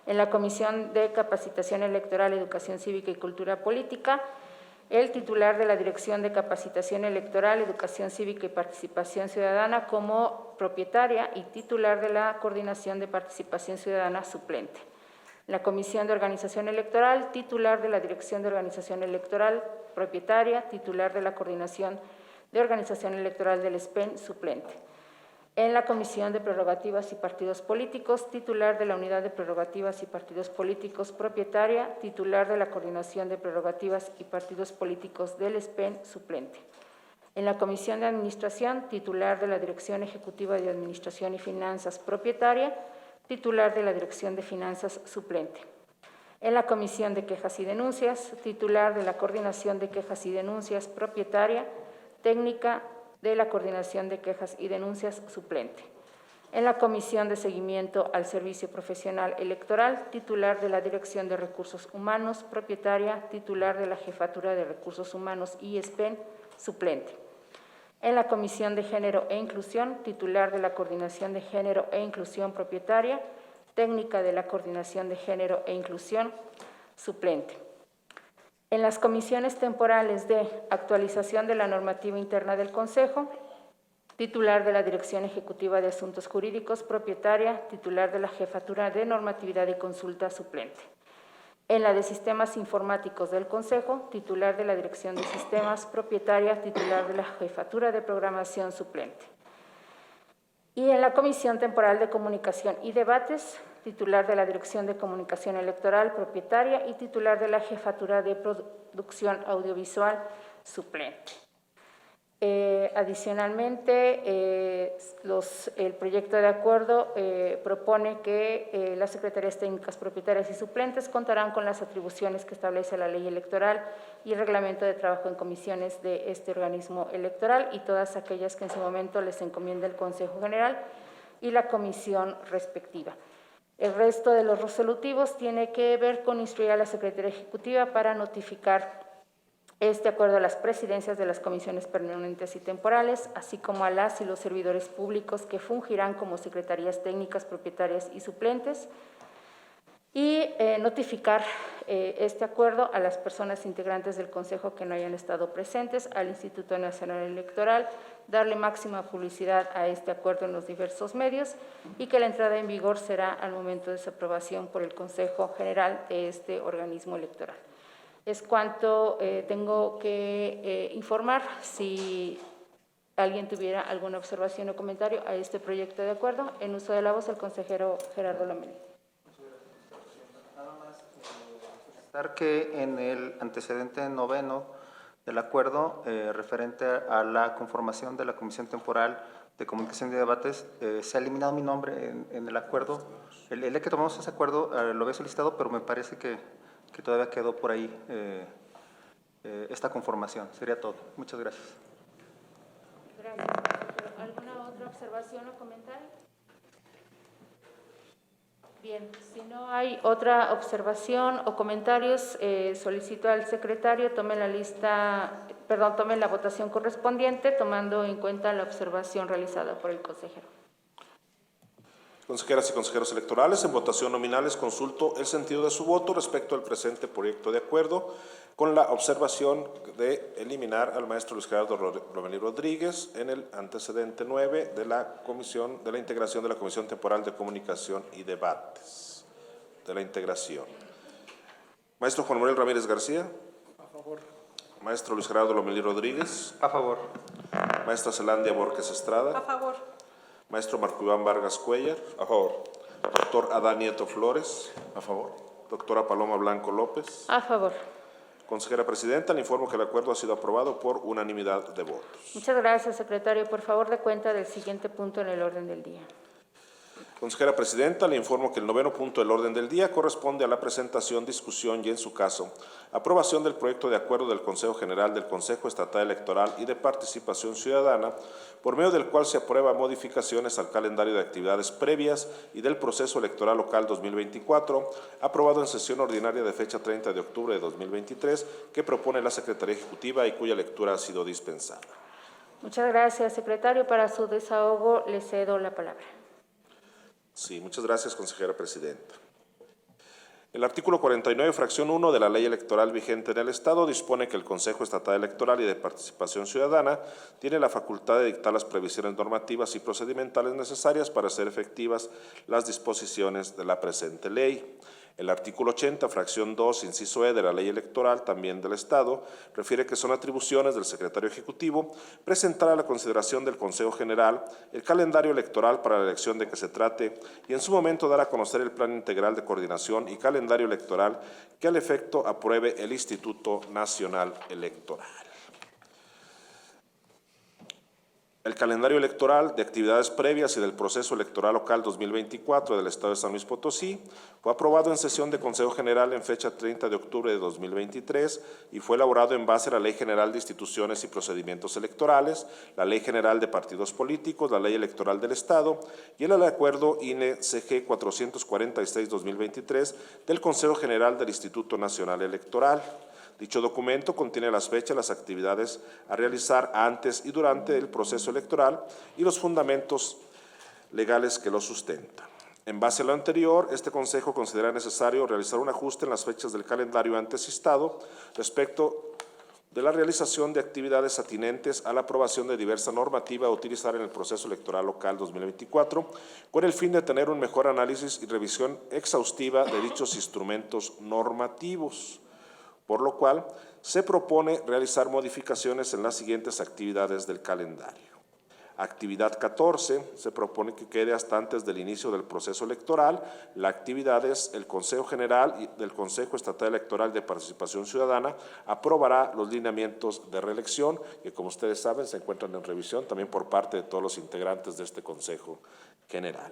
En la Comisión de Capacitación Electoral, Educación Cívica y Cultura Política, el titular de la Dirección de Capacitación Electoral, Educación Cívica y Participación Ciudadana como propietaria y titular de la Coordinación de Participación Ciudadana suplente. La Comisión de Organización Electoral, titular de la Dirección de Organización Electoral, propietaria, titular de la Coordinación de Organización Electoral del SPEN, suplente. En la Comisión de Prerrogativas y Partidos Políticos, titular de la Unidad de Prerrogativas y Partidos Políticos, propietaria, titular de la Coordinación de Prerrogativas y Partidos Políticos del SPEN, suplente. En la Comisión de Administración, titular de la Dirección Ejecutiva de Administración y Finanzas, propietaria, titular de la Dirección de Finanzas, suplente. En la Comisión de Quejas y Denuncias, titular de la Coordinación de Quejas y Denuncias, propietaria, técnica de la Coordinación de Quejas y Denuncias, suplente. En la Comisión de Seguimiento al Servicio Profesional Electoral, titular de la Dirección de Recursos Humanos, propietaria, titular de la Jefatura de Recursos Humanos y SPEN, suplente. En la Comisión de Género e Inclusión, titular de la Coordinación de Género e Inclusión, propietaria, técnica de la Coordinación de Género e Inclusión, suplente. En las comisiones temporales de actualización de la normativa interna del Consejo, titular de la Dirección Ejecutiva de Asuntos Jurídicos, propietaria, titular de la Jefatura de Normatividad y Consulta, suplente. En la de Sistemas Informáticos del Consejo, titular de la Dirección de Sistemas, propietaria, titular de la Jefatura de Programación, suplente. Y en la Comisión Temporal de Comunicación y Debates, titular de la Dirección de Comunicación Electoral, propietaria, y titular de la Jefatura de Producción Audiovisual, suplente. Adicionalmente, el proyecto de acuerdo propone que las secretarías técnicas, propietarias y suplentes contarán con las atribuciones que establece la Ley Electoral y el Reglamento de Trabajo en comisiones de este organismo electoral y todas aquellas que en su momento les encomienda el Consejo General y la comisión respectiva. El resto de los resolutivos tiene que ver con instruir a la Secretaría Ejecutiva para notificar este acuerdo a las presidencias de las comisiones permanentes y temporales, así como a las y los servidores públicos que fungirán como secretarías técnicas, propietarias y suplentes, y notificar este acuerdo a las personas integrantes del Consejo que no hayan estado presentes, al Instituto Nacional Electoral, darle máxima publicidad a este acuerdo en los diversos medios y que la entrada en vigor será al momento de su aprobación por el Consejo General de este organismo electoral. Es cuanto tengo que informar. Si alguien tuviera alguna observación o comentario a este proyecto de acuerdo, en uso de la voz el consejero Gerardo Lomelí. Manifestar que en el antecedente noveno del acuerdo referente a la conformación de la Comisión Temporal de Comunicación y Debates, se ha eliminado mi nombre en el acuerdo. El día que tomamos ese acuerdo lo había solicitado, pero me parece que todavía quedó por ahí esta conformación. Sería todo. Muchas gracias. Gracias. ¿Alguna otra observación o comentario? Bien, si no hay otra observación o comentarios, solicito al secretario tome la votación correspondiente, tomando en cuenta la observación realizada por el consejero. Consejeras y consejeros electorales, en votación nominales consulto el sentido de su voto respecto al presente proyecto de acuerdo, con la observación de eliminar al maestro Luis Gerardo Lomelí Rodríguez en el antecedente 9 de la Comisión de la Integración de la Comisión Temporal de Comunicación y Debates. De la integración. Maestro Juan Manuel Ramírez García. A favor. Maestro Luis Gerardo Lomelí Rodríguez. A favor. Maestra Zelandia Borges Estrada. A favor. Maestro Marco Iván Vargas Cuellar. A favor. Doctor Adán Nieto Flores. A favor. Doctora Paloma Blanco López. A favor. Consejera Presidenta, le informo que el acuerdo ha sido aprobado por unanimidad de votos. Muchas gracias, secretario. Por favor, dé cuenta del siguiente punto en el orden del día. Consejera Presidenta, le informo que el noveno punto del orden del día corresponde a la presentación, discusión y, en su caso, aprobación del proyecto de acuerdo del Consejo General del Consejo Estatal Electoral y de Participación Ciudadana, por medio del cual se aprueba modificaciones al calendario de actividades previas y del proceso electoral local 2024, aprobado en sesión ordinaria de fecha 30 de octubre de 2023, que propone la Secretaría Ejecutiva y cuya lectura ha sido dispensada. Muchas gracias, secretario. Para su desahogo, le cedo la palabra. Sí, muchas gracias, consejera presidenta. El artículo 49, fracción 1 de la Ley Electoral vigente en el Estado dispone que el Consejo Estatal Electoral y de Participación Ciudadana tiene la facultad de dictar las previsiones normativas y procedimentales necesarias para hacer efectivas las disposiciones de la presente ley. El artículo 80, fracción 2, inciso E de la Ley Electoral, también del Estado, refiere que son atribuciones del Secretario Ejecutivo presentar a la consideración del Consejo General el calendario electoral para la elección de que se trate y en su momento dar a conocer el Plan Integral de Coordinación y Calendario Electoral que al efecto apruebe el Instituto Nacional Electoral. El calendario electoral de actividades previas y del proceso electoral local 2024 del Estado de San Luis Potosí fue aprobado en sesión de Consejo General en fecha 30 de octubre de 2023 y fue elaborado en base a la Ley General de Instituciones y Procedimientos Electorales, la Ley General de Partidos Políticos, la Ley Electoral del Estado y el Acuerdo INE-CG 446-2023 del Consejo General del Instituto Nacional Electoral. Dicho documento contiene las fechas, las actividades a realizar antes y durante el proceso electoral y los fundamentos legales que lo sustentan. En base a lo anterior, este Consejo considera necesario realizar un ajuste en las fechas del calendario antes citado respecto de la realización de actividades atinentes a la aprobación de diversa normativa a utilizar en el proceso electoral local 2024, con el fin de tener un mejor análisis y revisión exhaustiva de dichos instrumentos normativos, por lo cual se propone realizar modificaciones en las siguientes actividades del calendario. Actividad 14, se propone que quede hasta antes del inicio del proceso electoral. La actividad es el Consejo General del Consejo Estatal Electoral de Participación Ciudadana aprobará los lineamientos de reelección que, como ustedes saben, se encuentran en revisión también por parte de todos los integrantes de este Consejo General.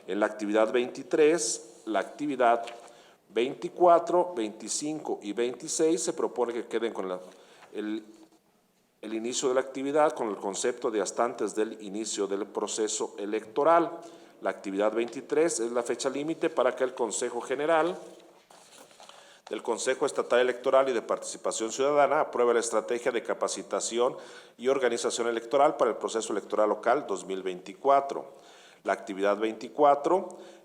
En la actividad 23, la actividad 24, 25 y 26 se propone que queden con el inicio de la actividad con el concepto de hasta antes del inicio del proceso electoral. La actividad 23 es la fecha límite para que el Consejo General del Consejo Estatal Electoral y de Participación Ciudadana apruebe la estrategia de capacitación y organización electoral para el proceso electoral local 2024. La actividad 24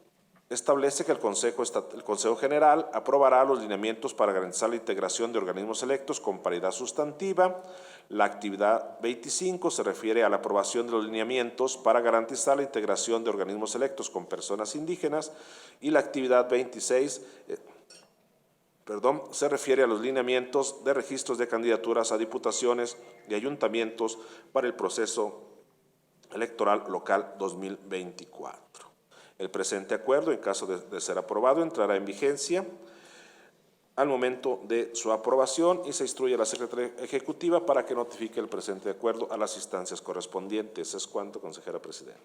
establece que el Consejo General aprobará los lineamientos para garantizar la integración de organismos electos con paridad sustantiva. La actividad 25 se refiere a la aprobación de los lineamientos para garantizar la integración de organismos electos con personas indígenas y la actividad 26 se refiere a los lineamientos de registros de candidaturas a diputaciones y ayuntamientos para el proceso electoral local 2024. El presente acuerdo, en caso de ser aprobado, entrará en vigencia al momento de su aprobación y se instruye a la Secretaría Ejecutiva para que notifique el presente acuerdo a las instancias correspondientes. Es cuanto, consejera presidenta.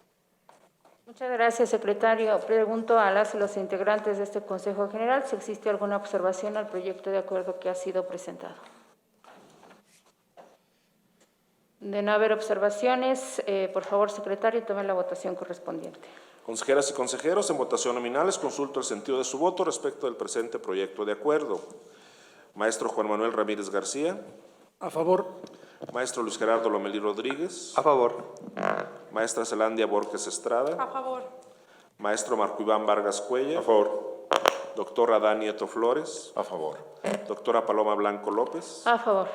Muchas gracias, secretario. Pregunto a las y los integrantes de este Consejo General si existe alguna observación al proyecto de acuerdo que ha sido presentado. De no haber observaciones, por favor, secretario, tome la votación correspondiente. Consejeras y consejeros, en votación nominal les consulto el sentido de su voto respecto del presente proyecto de acuerdo. Maestro Juan Manuel Ramírez García. A favor. Maestro Luis Gerardo Lomelí Rodríguez. A favor. Maestra Zelandia Borges Estrada. A favor. Maestro Marco Iván Vargas Cuellar. A favor. Doctora Adán Nieto Flores. A favor. Doctora Paloma Blanco López. A favor.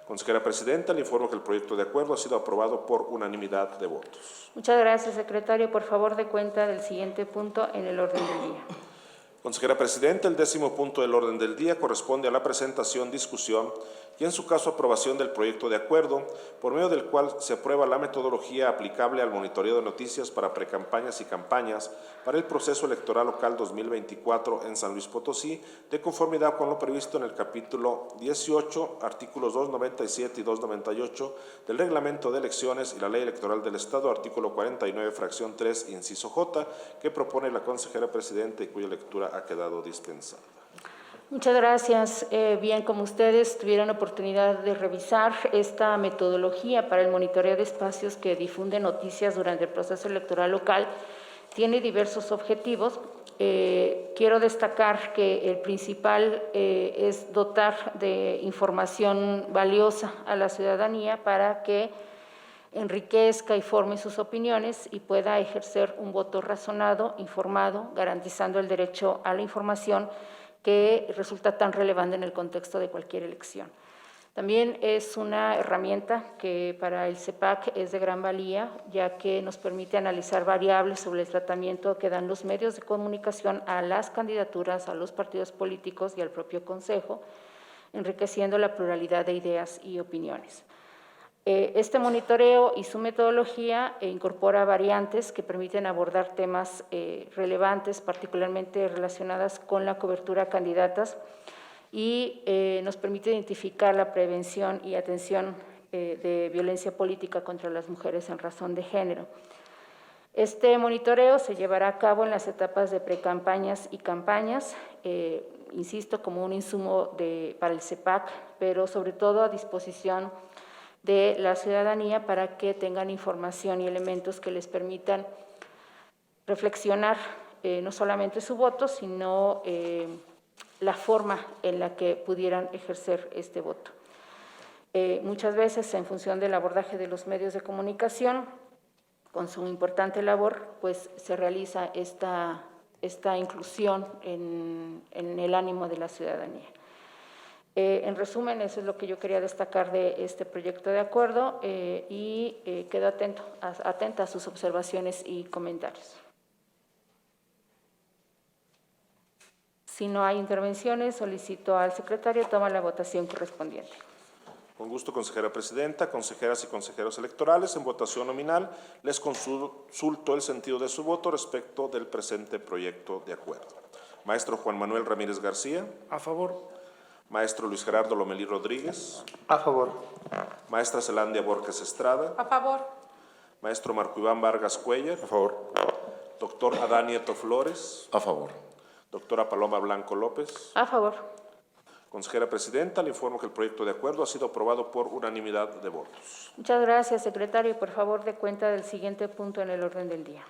Consejera presidenta, le informo que el proyecto de acuerdo ha sido aprobado por unanimidad de votos. Muchas gracias, secretario. Por favor, dé cuenta del siguiente punto en el orden del día. Consejera presidenta, el 10º punto del orden del día corresponde a la presentación, discusión y en su caso aprobación del proyecto de acuerdo, por medio del cual se aprueba la metodología aplicable al monitoreo de noticias para precampañas y campañas para el proceso electoral local 2024 en San Luis Potosí, de conformidad con lo previsto en el capítulo 18, artículos 297 y 298 del Reglamento de Elecciones y la Ley Electoral del Estado, artículo 49, fracción 3, inciso J, que propone la consejera presidenta y cuya lectura ha quedado dispensada. Muchas gracias. Bien, como ustedes tuvieron oportunidad de revisar esta metodología para el monitoreo de espacios que difunden noticias durante el proceso electoral local, tiene diversos objetivos. Quiero destacar que el principal es dotar de información valiosa a la ciudadanía para que enriquezca y forme sus opiniones y pueda ejercer un voto razonado, informado, garantizando el derecho a la información que resulta tan relevante en el contexto de cualquier elección. También es una herramienta que para el CEPAC es de gran valía, ya que nos permite analizar variables sobre el tratamiento que dan los medios de comunicación a las candidaturas, a los partidos políticos y al propio Consejo, enriqueciendo la pluralidad de ideas y opiniones. Este monitoreo y su metodología incorpora variantes que permiten abordar temas relevantes, particularmente relacionadas con la cobertura a candidatas, y nos permite identificar la prevención y atención de violencia política contra las mujeres en razón de género. Este monitoreo se llevará a cabo en las etapas de precampañas y campañas, insisto, como un insumo para el CEPAC, pero sobre todo a disposición de la ciudadanía para que tengan información y elementos que les permitan reflexionar no solamente su voto, sino la forma en la que pudieran ejercer este voto. Muchas veces, en función del abordaje de los medios de comunicación, con su importante labor, pues se realiza esta inclusión en el ánimo de la ciudadanía. En resumen, eso es lo que yo quería destacar de este proyecto de acuerdo y quedo atenta a sus observaciones y comentarios. Si no hay intervenciones, solicito al secretario toma la votación correspondiente. Con gusto, consejera presidenta, consejeras y consejeros electorales, en votación nominal les consulto el sentido de su voto respecto del presente proyecto de acuerdo. Maestro Juan Manuel Ramírez García. A favor. Maestro Luis Gerardo Lomelí Rodríguez. A favor. Maestra Zelandia Borges Estrada. A favor. Maestro Marco Iván Vargas Cuellar. A favor. Doctor Adán Nieto Flores. A favor. Doctora Paloma Blanco López. A favor. Consejera presidenta, le informo que el proyecto de acuerdo ha sido aprobado por unanimidad de votos. Muchas gracias, secretario. Por favor, dé cuenta del siguiente punto en el orden del día.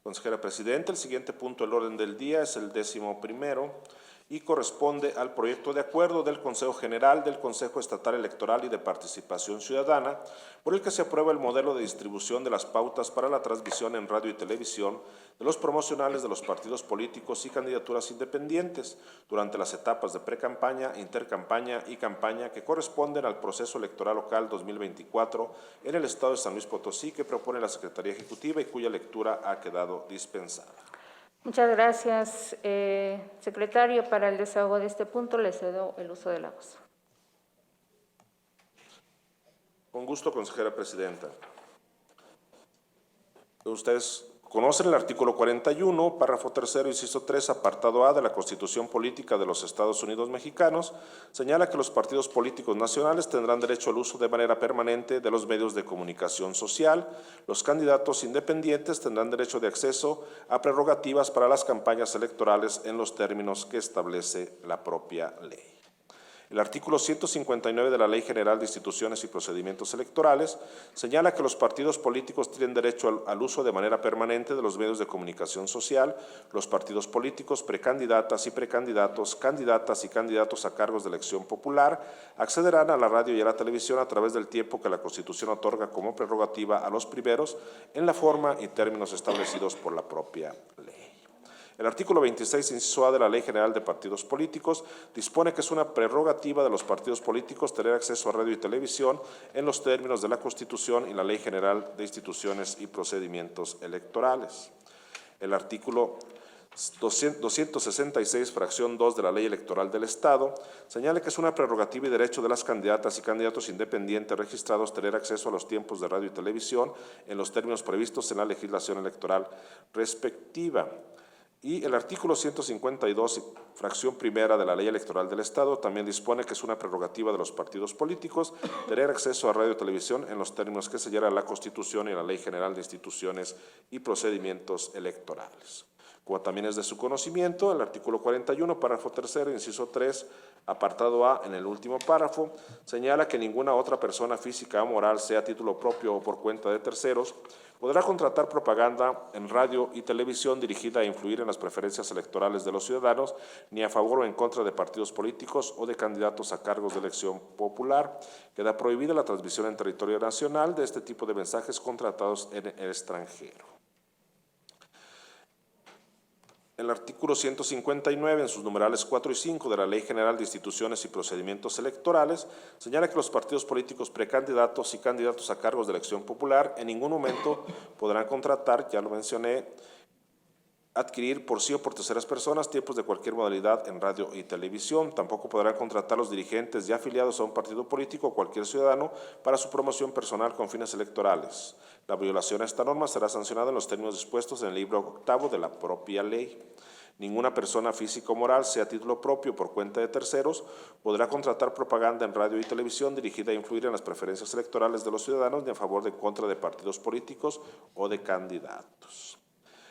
Consejera presidenta, el siguiente punto del orden del día es el 11º y corresponde al proyecto de acuerdo del Consejo General del Consejo Estatal Electoral y de Participación Ciudadana, por el que se aprueba el modelo de distribución de las pautas para la transmisión en radio y televisión de los promocionales de los partidos políticos y candidaturas independientes durante las etapas de precampaña, intercampaña y campaña que corresponden al proceso electoral local 2024 en el estado de San Luis Potosí, que propone la Secretaría Ejecutiva y cuya lectura ha quedado dispensada. Muchas gracias, secretario. Para el desahogo de este punto, le cedo el uso de la voz. Con gusto, consejera presidenta. Ustedes Conocen el artículo 41, párrafo tercero, inciso 3, apartado A de la Constitución Política de los Estados Unidos Mexicanos, señala que los partidos políticos nacionales tendrán derecho al uso de manera permanente de los medios de comunicación social. Los candidatos independientes tendrán derecho de acceso a prerrogativas para las campañas electorales en los términos que establece la propia ley. El artículo 159 de la Ley General de Instituciones y Procedimientos Electorales señala que los partidos políticos tienen derecho al uso de manera permanente de los medios de comunicación social. Los partidos políticos, precandidatas y precandidatos, candidatas y candidatos a cargos de elección popular accederán a la radio y a la televisión a través del tiempo que la Constitución otorga como prerrogativa a los primeros en la forma y términos establecidos por la propia ley. El artículo 26, inciso A de la Ley General de Partidos Políticos dispone que es una prerrogativa de los partidos políticos tener acceso a radio y televisión en los términos de la Constitución y la Ley General de Instituciones y Procedimientos Electorales. El artículo 266, fracción 2 de la Ley Electoral del Estado, señala que es una prerrogativa y derecho de las candidatas y candidatos independientes registrados tener acceso a los tiempos de radio y televisión en los términos previstos en la legislación electoral respectiva. Y el artículo 152, fracción primera de la Ley Electoral del Estado, también dispone que es una prerrogativa de los partidos políticos tener acceso a radio y televisión en los términos que señala la Constitución y la Ley General de Instituciones y Procedimientos Electorales. Como también es de su conocimiento, el artículo 41, párrafo tercero, inciso 3, apartado A, en el último párrafo, señala que ninguna otra persona física o moral, sea a título propio o por cuenta de terceros, podrá contratar propaganda en radio y televisión dirigida a influir en las preferencias electorales de los ciudadanos, ni a favor o en contra de partidos políticos o de candidatos a cargos de elección popular. Queda prohibida la transmisión en territorio nacional de este tipo de mensajes contratados en el extranjero. El artículo 159, en sus numerales 4 y 5 de la Ley General de Instituciones y Procedimientos Electorales, señala que los partidos políticos precandidatos y candidatos a cargos de elección popular en ningún momento podrán contratar, ya lo mencioné, adquirir por sí o por terceras personas tiempos de cualquier modalidad en radio y televisión. Tampoco podrán contratar los dirigentes ya afiliados a un partido político o cualquier ciudadano para su promoción personal con fines electorales. La violación a esta norma será sancionada en los términos dispuestos en el libro 8º de la propia ley. Ninguna persona física o moral, sea a título propio o por cuenta de terceros, podrá contratar propaganda en radio y televisión dirigida a influir en las preferencias electorales de los ciudadanos ni a favor o en contra de partidos políticos o de candidatos.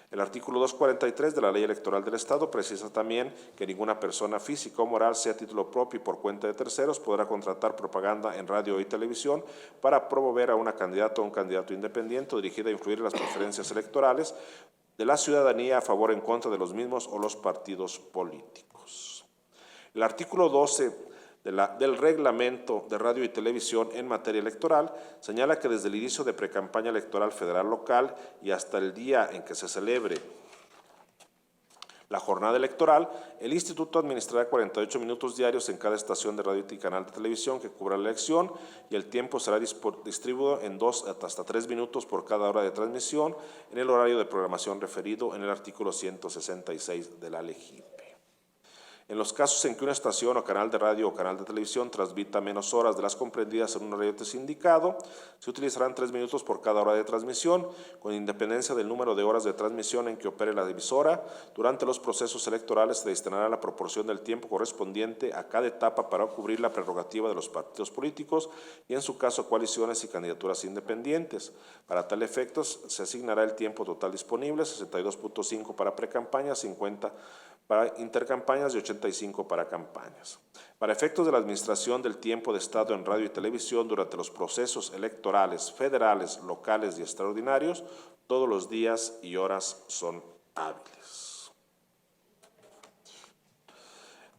El artículo 243 de la Ley Electoral del Estado precisa también que ninguna persona física o moral, sea a título propio y por cuenta de terceros, podrá contratar propaganda en radio y televisión para promover a una candidata o un candidato independiente dirigida a influir en las preferencias electorales de la ciudadanía a favor o en contra de los mismos o los partidos políticos. El artículo 12 del Reglamento de Radio y Televisión en materia electoral señala que desde el inicio de precampaña electoral federal local y hasta el día en que se celebre la jornada electoral, el Instituto administrará 48 minutos diarios en cada estación de radio y canal de televisión que cubra la elección, y el tiempo será distribuido en 2 hasta 3 minutos por cada hora de transmisión en el horario de programación referido en el artículo 166 de la LEGIP. En los casos en que una estación o canal de radio o canal de televisión transmita menos horas de las comprendidas en un horario indicado, se utilizarán 3 minutos por cada hora de transmisión, con independencia del número de horas de transmisión en que opere la emisora. Durante los procesos electorales se destinará la proporción del tiempo correspondiente a cada etapa para cubrir la prerrogativa de los partidos políticos y, en su caso, coaliciones y candidaturas independientes. Para tal efecto, se asignará el tiempo total disponible, 62.5 para precampaña, 50 para intercampañas y 85 para campañas. Para efectos de la administración del tiempo de Estado en radio y televisión durante los procesos electorales federales, locales y extraordinarios, todos los días y horas son hábiles.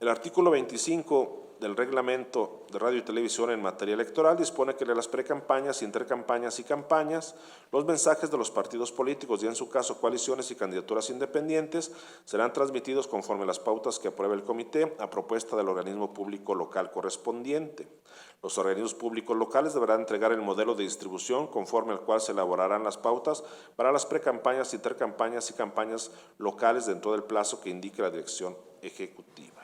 El artículo 25 del Reglamento de Radio y Televisión en materia electoral dispone que en las precampañas, intercampañas y campañas, los mensajes de los partidos políticos y, en su caso, coaliciones y candidaturas independientes serán transmitidos conforme a las pautas que apruebe el comité a propuesta del organismo público local correspondiente. Los organismos públicos locales deberán entregar el modelo de distribución conforme al cual se elaborarán las pautas para las precampañas, intercampañas y campañas locales dentro del plazo que indique la dirección ejecutiva.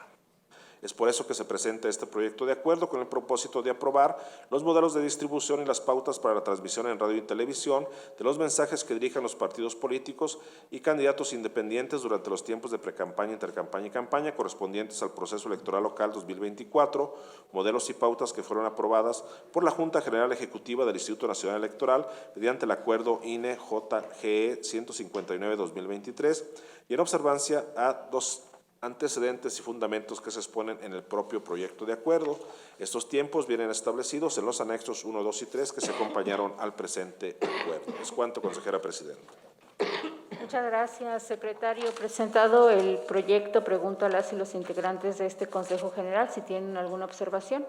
Es por eso que se presenta este proyecto de acuerdo con el propósito de aprobar los modelos de distribución y las pautas para la transmisión en radio y televisión de los mensajes que dirijan los partidos políticos y candidatos independientes durante los tiempos de precampaña, intercampaña y campaña correspondientes al proceso electoral local 2024, modelos y pautas que fueron aprobadas por la Junta General Ejecutiva del Instituto Nacional Electoral mediante el acuerdo INE-JGE 159-2023 y en observancia a dos antecedentes y fundamentos que se exponen en el propio proyecto de acuerdo. Estos tiempos vienen establecidos en los anexos 1, 2 y 3 que se acompañaron al presente acuerdo. Es cuanto, consejera presidenta. Muchas gracias, secretario. Presentado el proyecto, pregunto a las y los integrantes de este Consejo General si tienen alguna observación.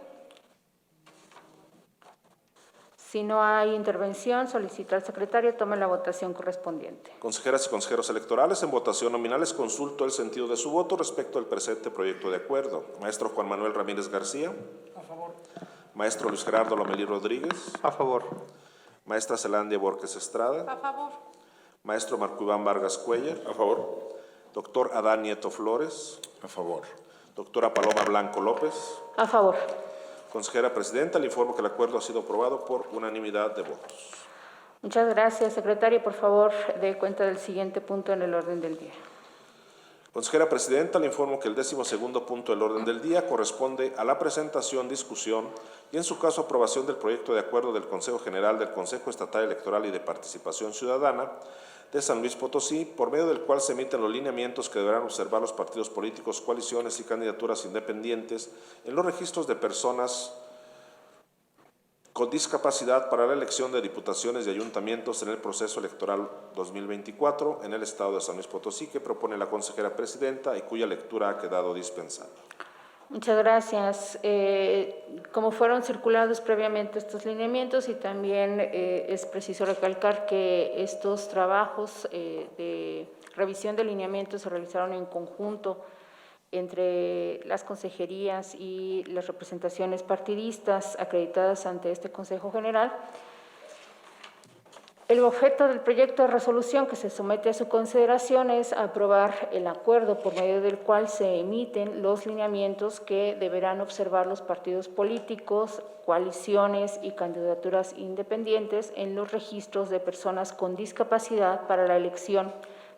Si no hay intervención, solicito al secretario tome la votación correspondiente. Consejeras y consejeros electorales, en votación nominal les consulto el sentido de su voto respecto al presente proyecto de acuerdo. Maestro Juan Manuel Ramírez García. A favor. Maestro Luis Gerardo Lomelí Rodríguez. A favor. Maestra Zelandia Borges Estrada. A favor. Maestro Marco Iván Vargas Cuellar. A favor. Doctor Adán Nieto Flores. A favor. Doctora Paloma Blanco López. A favor. Consejera presidenta, le informo que el acuerdo ha sido aprobado por unanimidad de votos. Muchas gracias, secretario. Por favor, dé cuenta del siguiente punto en el orden del día. Consejera presidenta, le informo que el 12º punto del orden del día corresponde a la presentación, discusión y, en su caso, aprobación del proyecto de acuerdo del Consejo General del Consejo Estatal Electoral y de Participación Ciudadana de San Luis Potosí, por medio del cual se emiten los lineamientos que deberán observar los partidos políticos, coaliciones y candidaturas independientes en los registros de personas con discapacidad para la elección de diputaciones y ayuntamientos en el proceso electoral 2024 en el estado de San Luis Potosí, que propone la consejera presidenta y cuya lectura ha quedado dispensada. Muchas gracias. Como fueron circulados previamente estos lineamientos y también es preciso recalcar que estos trabajos de revisión de lineamientos se realizaron en conjunto entre las consejerías y las representaciones partidistas acreditadas ante este Consejo General. El objeto del proyecto de resolución que se somete a su consideración es aprobar el acuerdo por medio del cual se emiten los lineamientos que deberán observar los partidos políticos, coaliciones y candidaturas independientes en los registros de personas con discapacidad para la elección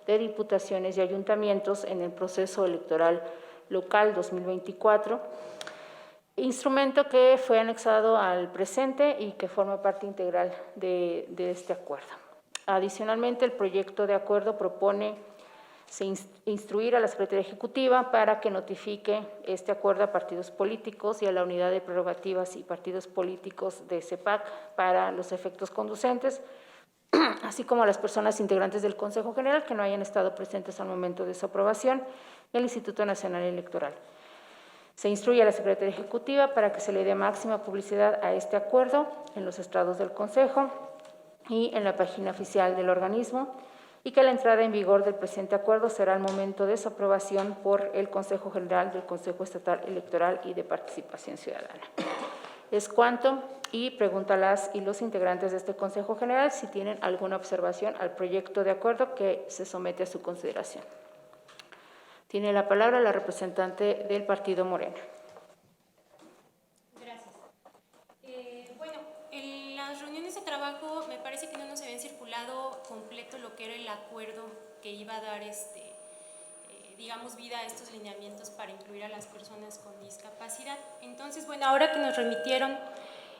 de diputaciones y ayuntamientos en el proceso electoral local 2024, instrumento que fue anexado al presente y que forma parte integral de este acuerdo. Adicionalmente, el proyecto de acuerdo propone instruir a la Secretaría Ejecutiva para que notifique este acuerdo a partidos políticos y a la Unidad de Prerrogativas y Partidos Políticos de CEPAC para los efectos conducentes, así como a las personas integrantes del Consejo General que no hayan estado presentes al momento de su aprobación en el Instituto Nacional Electoral. Se instruye a la Secretaría Ejecutiva para que se le dé máxima publicidad a este acuerdo en los estrados del Consejo y en la página oficial del organismo, y que la entrada en vigor del presente acuerdo será al momento de su aprobación por el Consejo General del Consejo Estatal Electoral y de Participación Ciudadana. Es cuanto, y pregunto a las y los integrantes de este Consejo General si tienen alguna observación al proyecto de acuerdo que se somete a su consideración. Tiene la palabra la representante del Partido Morena. Gracias. Bueno, en las reuniones de trabajo me parece que no nos habían circulado completo lo que era el acuerdo que iba a dar, digamos, vida a estos lineamientos para incluir a las personas con discapacidad. Entonces, bueno, ahora que nos remitieron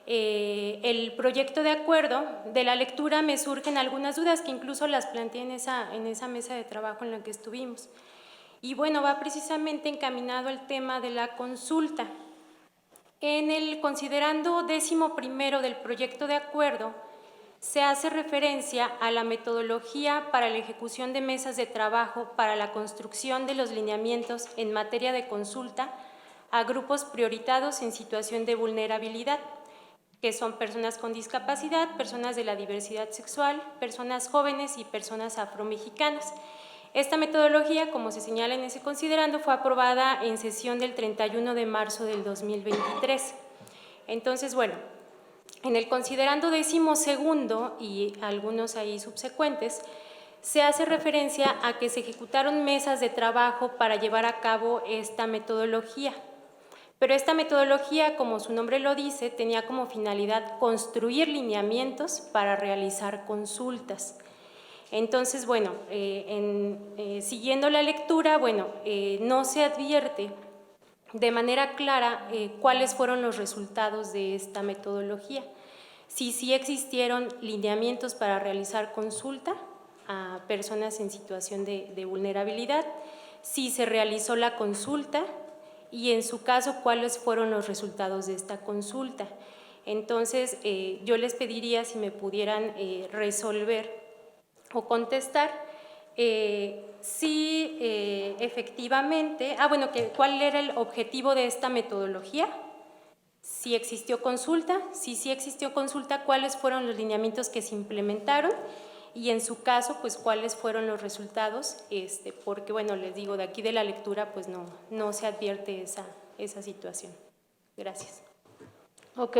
el proyecto de acuerdo, de la lectura me surgen algunas dudas que incluso las planteé en esa mesa de trabajo en la que estuvimos. Y bueno, va precisamente encaminado al tema de la consulta. En el considerando 11º del proyecto de acuerdo, se hace referencia a la metodología para la ejecución de mesas de trabajo para la construcción de los lineamientos en materia de consulta a grupos prioritados en situación de vulnerabilidad, que son personas con discapacidad, personas de la diversidad sexual, personas jóvenes y personas afromexicanas. Esta metodología, como se señala en ese considerando, fue aprobada en sesión del 31 de marzo del 2023. Entonces, bueno, en el considerando 12º y algunos ahí subsecuentes, se hace referencia a que se ejecutaron mesas de trabajo para llevar a cabo esta metodología. Pero esta metodología, como su nombre lo dice, tenía como finalidad construir lineamientos para realizar consultas. Entonces, bueno, siguiendo la lectura, bueno, no se advierte de manera clara cuáles fueron los resultados de esta metodología. Si sí existieron lineamientos para realizar consulta a personas en situación de vulnerabilidad, si se realizó la consulta y en su caso cuáles fueron los resultados de esta consulta. Entonces, yo les pediría si me pudieran resolver o contestar si efectivamente, bueno, ¿cuál era el objetivo de esta metodología? Si existió consulta, si sí existió consulta, ¿cuáles fueron los lineamientos que se implementaron? Y en su caso, pues, ¿cuáles fueron los resultados? Porque, bueno, les digo, de aquí de la lectura, pues, no se advierte esa situación. Gracias. Ok.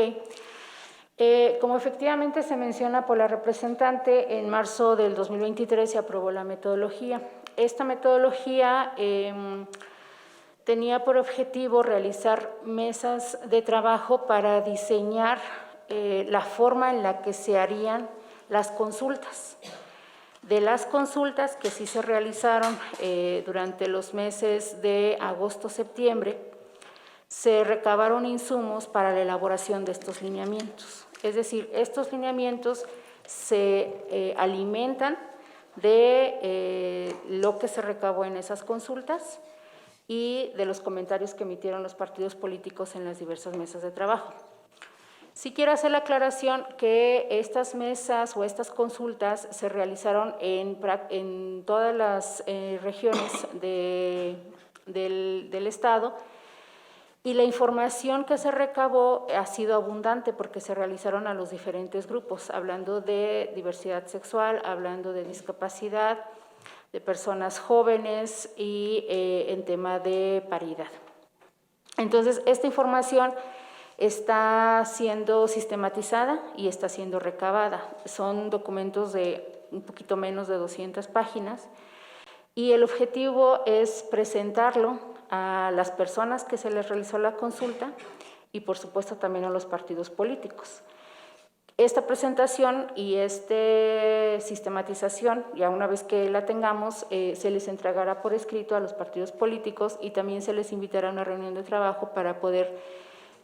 Como efectivamente se menciona por la representante, en marzo del 2023 se aprobó la metodología. Esta metodología tenía por objetivo realizar mesas de trabajo para diseñar la forma en la que se harían las consultas. De las consultas que sí se realizaron durante los meses de agosto-septiembre, se recabaron insumos para la elaboración de estos lineamientos. Es decir, estos lineamientos se alimentan de lo que se recabó en esas consultas y de los comentarios que emitieron los partidos políticos en las diversas mesas de trabajo. Sí quiero hacer la aclaración que estas mesas o estas consultas se realizaron en todas las regiones del Estado, y la información que se recabó ha sido abundante porque se realizaron a los diferentes grupos, hablando de diversidad sexual, hablando de discapacidad, de personas jóvenes y en tema de paridad. Entonces, esta información está siendo sistematizada y está siendo recabada. Son documentos de un poquito menos de 200 páginas y el objetivo es presentarlo a las personas que se les realizó la consulta y por supuesto también a los partidos políticos. Esta presentación y esta sistematización, ya una vez que la tengamos, se les entregará por escrito a los partidos políticos y también se les invitará a una reunión de trabajo para poder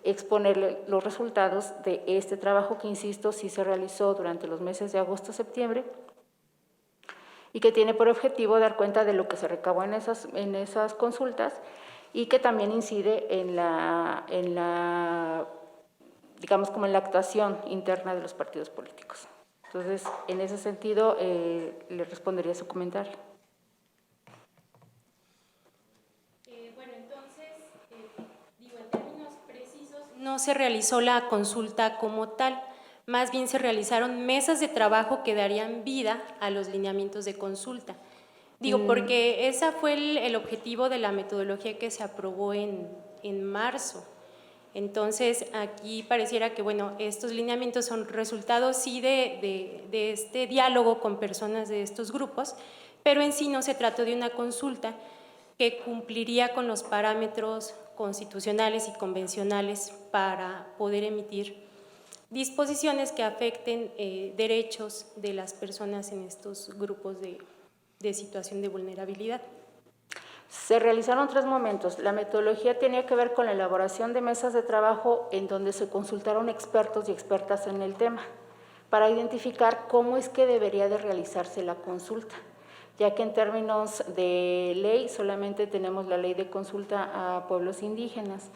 exponerle los resultados de este trabajo que, insisto, sí se realizó durante los meses de agosto-septiembre y que tiene por objetivo dar cuenta de lo que se recabó en esas consultas y que también incide en la digamos, como en la actuación interna de los partidos políticos. Entonces, en ese sentido, le respondería a su comentario. Bueno, entonces, digo, en términos precisos, no se realizó la consulta como tal, más bien se realizaron mesas de trabajo que darían vida a los lineamientos de consulta. Digo, porque ese fue el objetivo de la metodología que se aprobó en marzo. Entonces, aquí pareciera que, bueno, estos lineamientos son resultados, sí, de este diálogo con personas de estos grupos, pero en sí no se trató de una consulta que cumpliría con los parámetros constitucionales y convencionales para poder emitir disposiciones que afecten derechos de las personas en estos grupos de situación de vulnerabilidad. Se realizaron 3 momentos. La metodología tenía que ver con la elaboración de mesas de trabajo en donde se consultaron expertos y expertas en el tema para identificar cómo es que debería de realizarse la consulta, ya que en términos de ley solamente tenemos la ley de consulta a pueblos indígenas.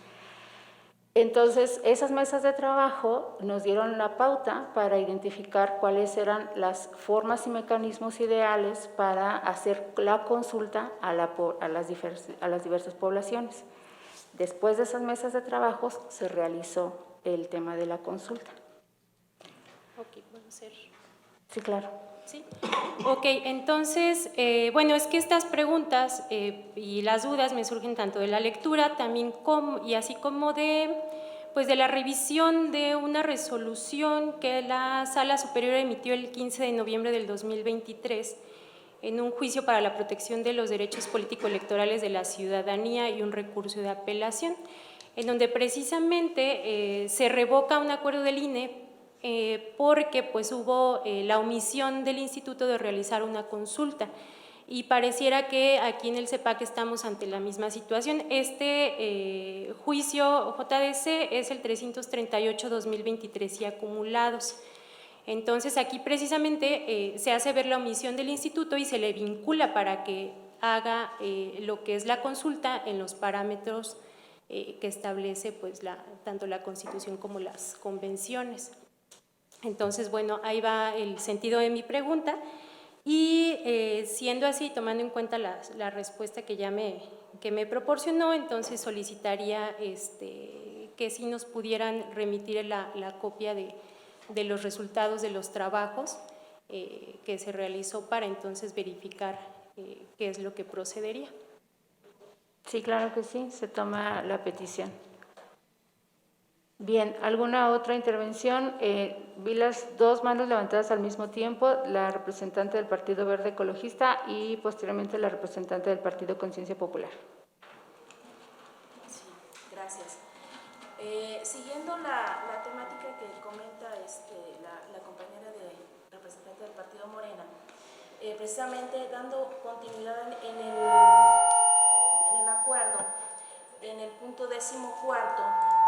Entonces, esas mesas de trabajo nos dieron la pauta para identificar cuáles eran las formas y mecanismos ideales para hacer la consulta a las diversas poblaciones. Después de esas mesas de trabajo se realizó el tema de la consulta. Ok, ¿puedo hacer? Sí, claro. Sí. Ok, entonces, bueno, es que estas preguntas y las dudas me surgen tanto de la lectura también y así como de la revisión de una resolución que la Sala Superior emitió el 15 de noviembre del 2023 en un juicio para la protección de los derechos político-electorales de la ciudadanía y un recurso de apelación. en donde precisamente se revoca un acuerdo del INE porque pues hubo la omisión del instituto de realizar una consulta. Y pareciera que aquí en el CEPAC estamos ante la misma situación. Este juicio JDC es el 338-2023 y acumulados. Entonces, aquí precisamente se hace ver la omisión del instituto y se le vincula para que haga lo que es la consulta en los parámetros que establece pues, tanto la Constitución como las convenciones. Entonces, bueno, ahí va el sentido de mi pregunta. Y siendo así, tomando en cuenta la respuesta que me proporcionó, entonces solicitaría que sí nos pudieran remitir la copia de los resultados de los trabajos que se realizó para entonces verificar qué es lo que procedería. Sí, claro que sí, se toma la petición. Bien, ¿alguna otra intervención? Vi las dos manos levantadas al mismo tiempo, la representante del Partido Verde Ecologista y posteriormente la representante del Partido Conciencia Popular. Sí, gracias. Siguiendo la temática que comenta la compañera representante del Partido Morena, precisamente dando continuidad en el acuerdo, en el punto 14º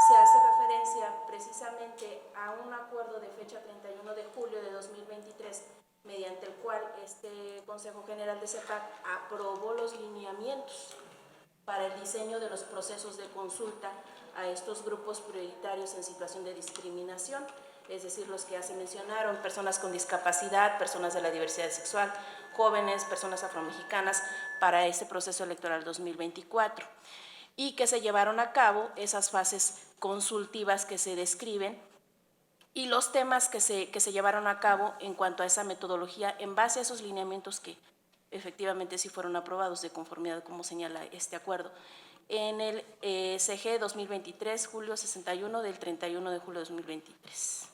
se hace referencia precisamente a un acuerdo de fecha 31 de julio de 2023, mediante el cual este Consejo General de CEPAC aprobó los lineamientos para el diseño de los procesos de consulta a estos grupos prioritarios en situación de discriminación, es decir, los que ya se mencionaron, personas con discapacidad, personas de la diversidad sexual, jóvenes, personas afromexicanas, para este proceso electoral 2024. Y que se llevaron a cabo esas fases consultivas que se describen y los temas que se llevaron a cabo en cuanto a esa metodología en base a esos lineamientos que efectivamente sí fueron aprobados de conformidad como señala este acuerdo en el CG 2023, julio 61 del 31 de julio de 2023.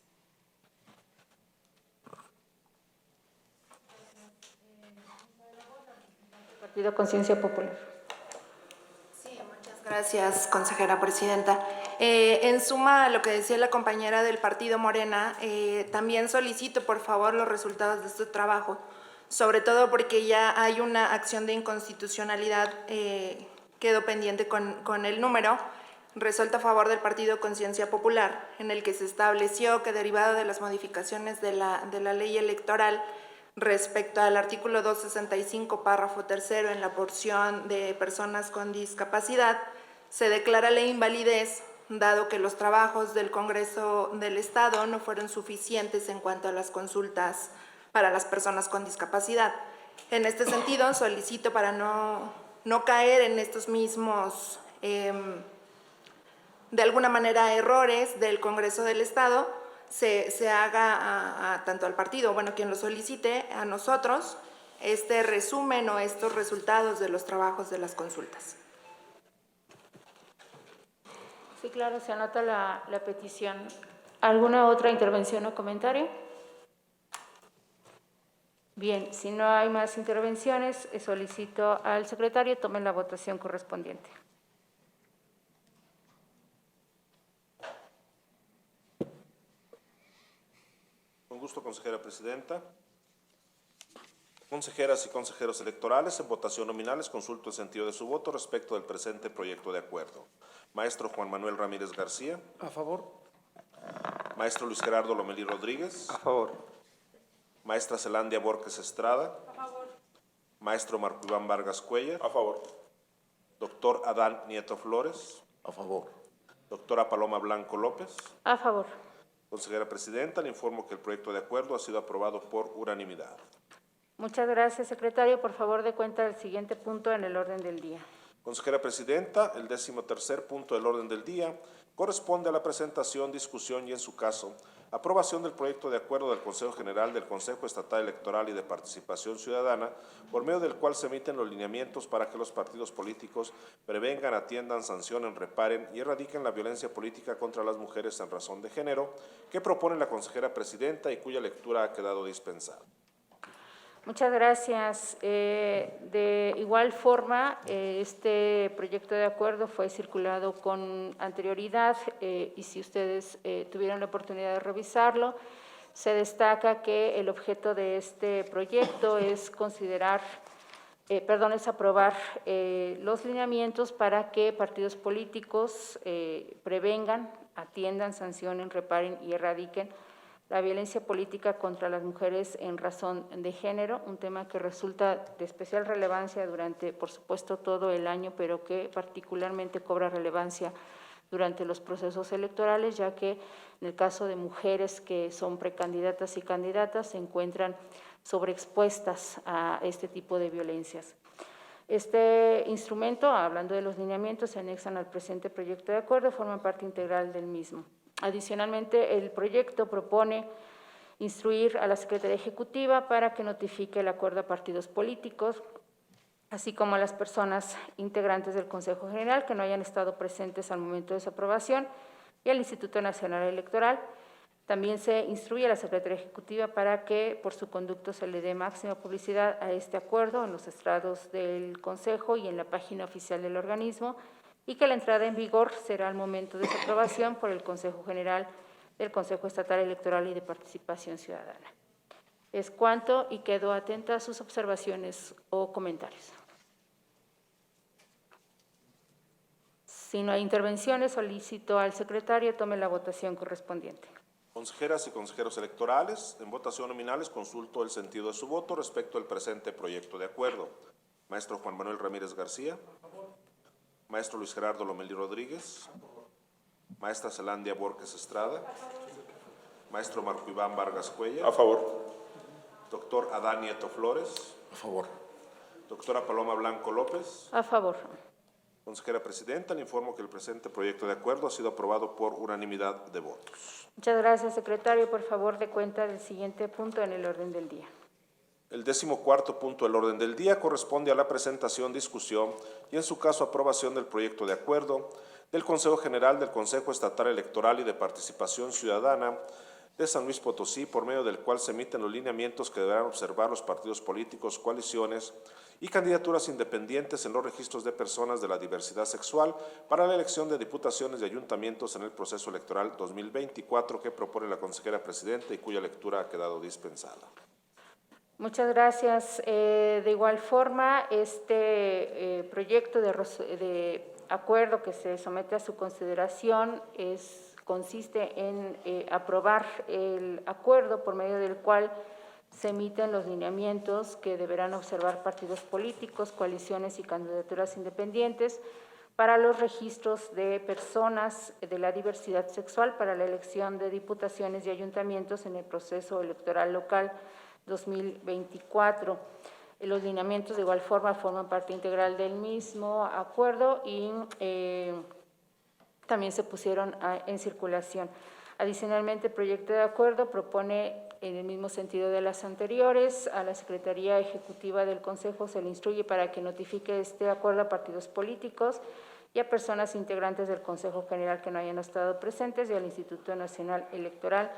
Partido Conciencia Popular. Gracias, consejera presidenta. En suma a lo que decía la compañera del Partido Morena, también solicito por favor los resultados de este trabajo, sobre todo porque ya hay una acción de inconstitucionalidad, quedó pendiente con el número, resuelto a favor del Partido Conciencia Popular, en el que se estableció que derivado de las modificaciones de la ley electoral, respecto al artículo 265, párrafo tercero, en la porción de personas con discapacidad, se declara la invalidez, dado que los trabajos del Congreso del Estado no fueron suficientes en cuanto a las consultas para las personas con discapacidad. En este sentido, solicito para no caer en estos mismos, de alguna manera, errores del Congreso del Estado, se haga tanto al partido, bueno, quien lo solicite, a nosotros, este resumen o estos resultados de los trabajos de las consultas. Sí, claro, se anota la petición. ¿Alguna otra intervención o comentario? Bien, si no hay más intervenciones, solicito al secretario tomen la votación correspondiente. Con gusto, consejera presidenta. Consejeras y consejeros electorales, en votación nominal les consulto el sentido de su voto respecto del presente proyecto de acuerdo. Maestro Juan Manuel Ramírez García. A favor. Maestro Luis Gerardo Lomelí Rodríguez. A favor. Maestra Zelandia Borges Estrada. A favor. Maestro Marco Iván Vargas Cuellar. A favor. Doctor Adán Nieto Flores. A favor. Doctora Paloma Blanco López. A favor. Consejera presidenta, le informo que el proyecto de acuerdo ha sido aprobado por unanimidad. Muchas gracias, secretario. Por favor, dé cuenta del siguiente punto en el orden del día. Consejera presidenta, el 13º punto del orden del día corresponde a la presentación, discusión y, en su caso, aprobación del proyecto de acuerdo del Consejo General del Consejo Estatal Electoral y de Participación Ciudadana, por medio del cual se emiten los lineamientos para que los partidos políticos prevengan, atiendan, sancionen, reparen y erradiquen la violencia política contra las mujeres en razón de género, que propone la consejera presidenta y cuya lectura ha quedado dispensada. Muchas gracias. De igual forma, este proyecto de acuerdo fue circulado con anterioridad y si ustedes tuvieron la oportunidad de revisarlo, se destaca que el objeto de este proyecto es es aprobar los lineamientos para que partidos políticos prevengan, atiendan, sancionen, reparen y erradiquen la violencia política contra las mujeres en razón de género, un tema que resulta de especial relevancia durante, por supuesto, todo el año, pero que particularmente cobra relevancia durante los procesos electorales, ya que en el caso de mujeres que son precandidatas y candidatas se encuentran sobreexpuestas a este tipo de violencias. Este instrumento, hablando de los lineamientos, se anexan al presente proyecto de acuerdo, forman parte integral del mismo. Adicionalmente, el proyecto propone instruir a la Secretaría Ejecutiva para que notifique el acuerdo a partidos políticos, así como a las personas integrantes del Consejo General que no hayan estado presentes al momento de su aprobación, y al Instituto Nacional Electoral. También se instruye a la Secretaría Ejecutiva para que por su conducto se le dé máxima publicidad a este acuerdo en los estrados del Consejo y en la página oficial del organismo, y que la entrada en vigor será al momento de su aprobación por el Consejo General del Consejo Estatal Electoral y de Participación Ciudadana. Es cuanto y quedo atenta a sus observaciones o comentarios. Si no hay intervenciones, solicito al secretario tome la votación correspondiente. Consejeras y consejeros electorales, en votación nominales consulto el sentido de su voto respecto al presente proyecto de acuerdo. Maestro Juan Manuel Ramírez García. Maestro Luis Gerardo Lomelí Rodríguez. Maestra Zelandia Borges Estrada. Maestro Marco Iván Vargas Cuellar. A favor. Doctor Adán Nieto Flores. A favor. Doctora Paloma Blanco López. A favor. Consejera Presidenta, le informo que el presente proyecto de acuerdo ha sido aprobado por unanimidad de votos. Muchas gracias, secretario. Por favor, dé cuenta del siguiente punto en el orden del día. El 14º punto del orden del día corresponde a la presentación, discusión y, en su caso, aprobación del proyecto de acuerdo del Consejo General del Consejo Estatal Electoral y de Participación Ciudadana de San Luis Potosí, por medio del cual se emiten los lineamientos que deberán observar los partidos políticos, coaliciones y candidaturas independientes en los registros de personas de la diversidad sexual para la elección de diputaciones y ayuntamientos en el proceso electoral 2024 que propone la consejera presidenta y cuya lectura ha quedado dispensada. Muchas gracias. De igual forma, este proyecto de acuerdo que se somete a su consideración consiste en aprobar el acuerdo por medio del cual se emiten los lineamientos que deberán observar partidos políticos, coaliciones y candidaturas independientes para los registros de personas de la diversidad sexual para la elección de diputaciones y ayuntamientos en el proceso electoral local 2024. Los lineamientos de igual forma forman parte integral del mismo acuerdo y también se pusieron en circulación. Adicionalmente, el proyecto de acuerdo propone, en el mismo sentido de las anteriores, a la Secretaría Ejecutiva del Consejo se le instruye para que notifique este acuerdo a partidos políticos y a personas integrantes del Consejo General que no hayan estado presentes y al Instituto Nacional Electoral,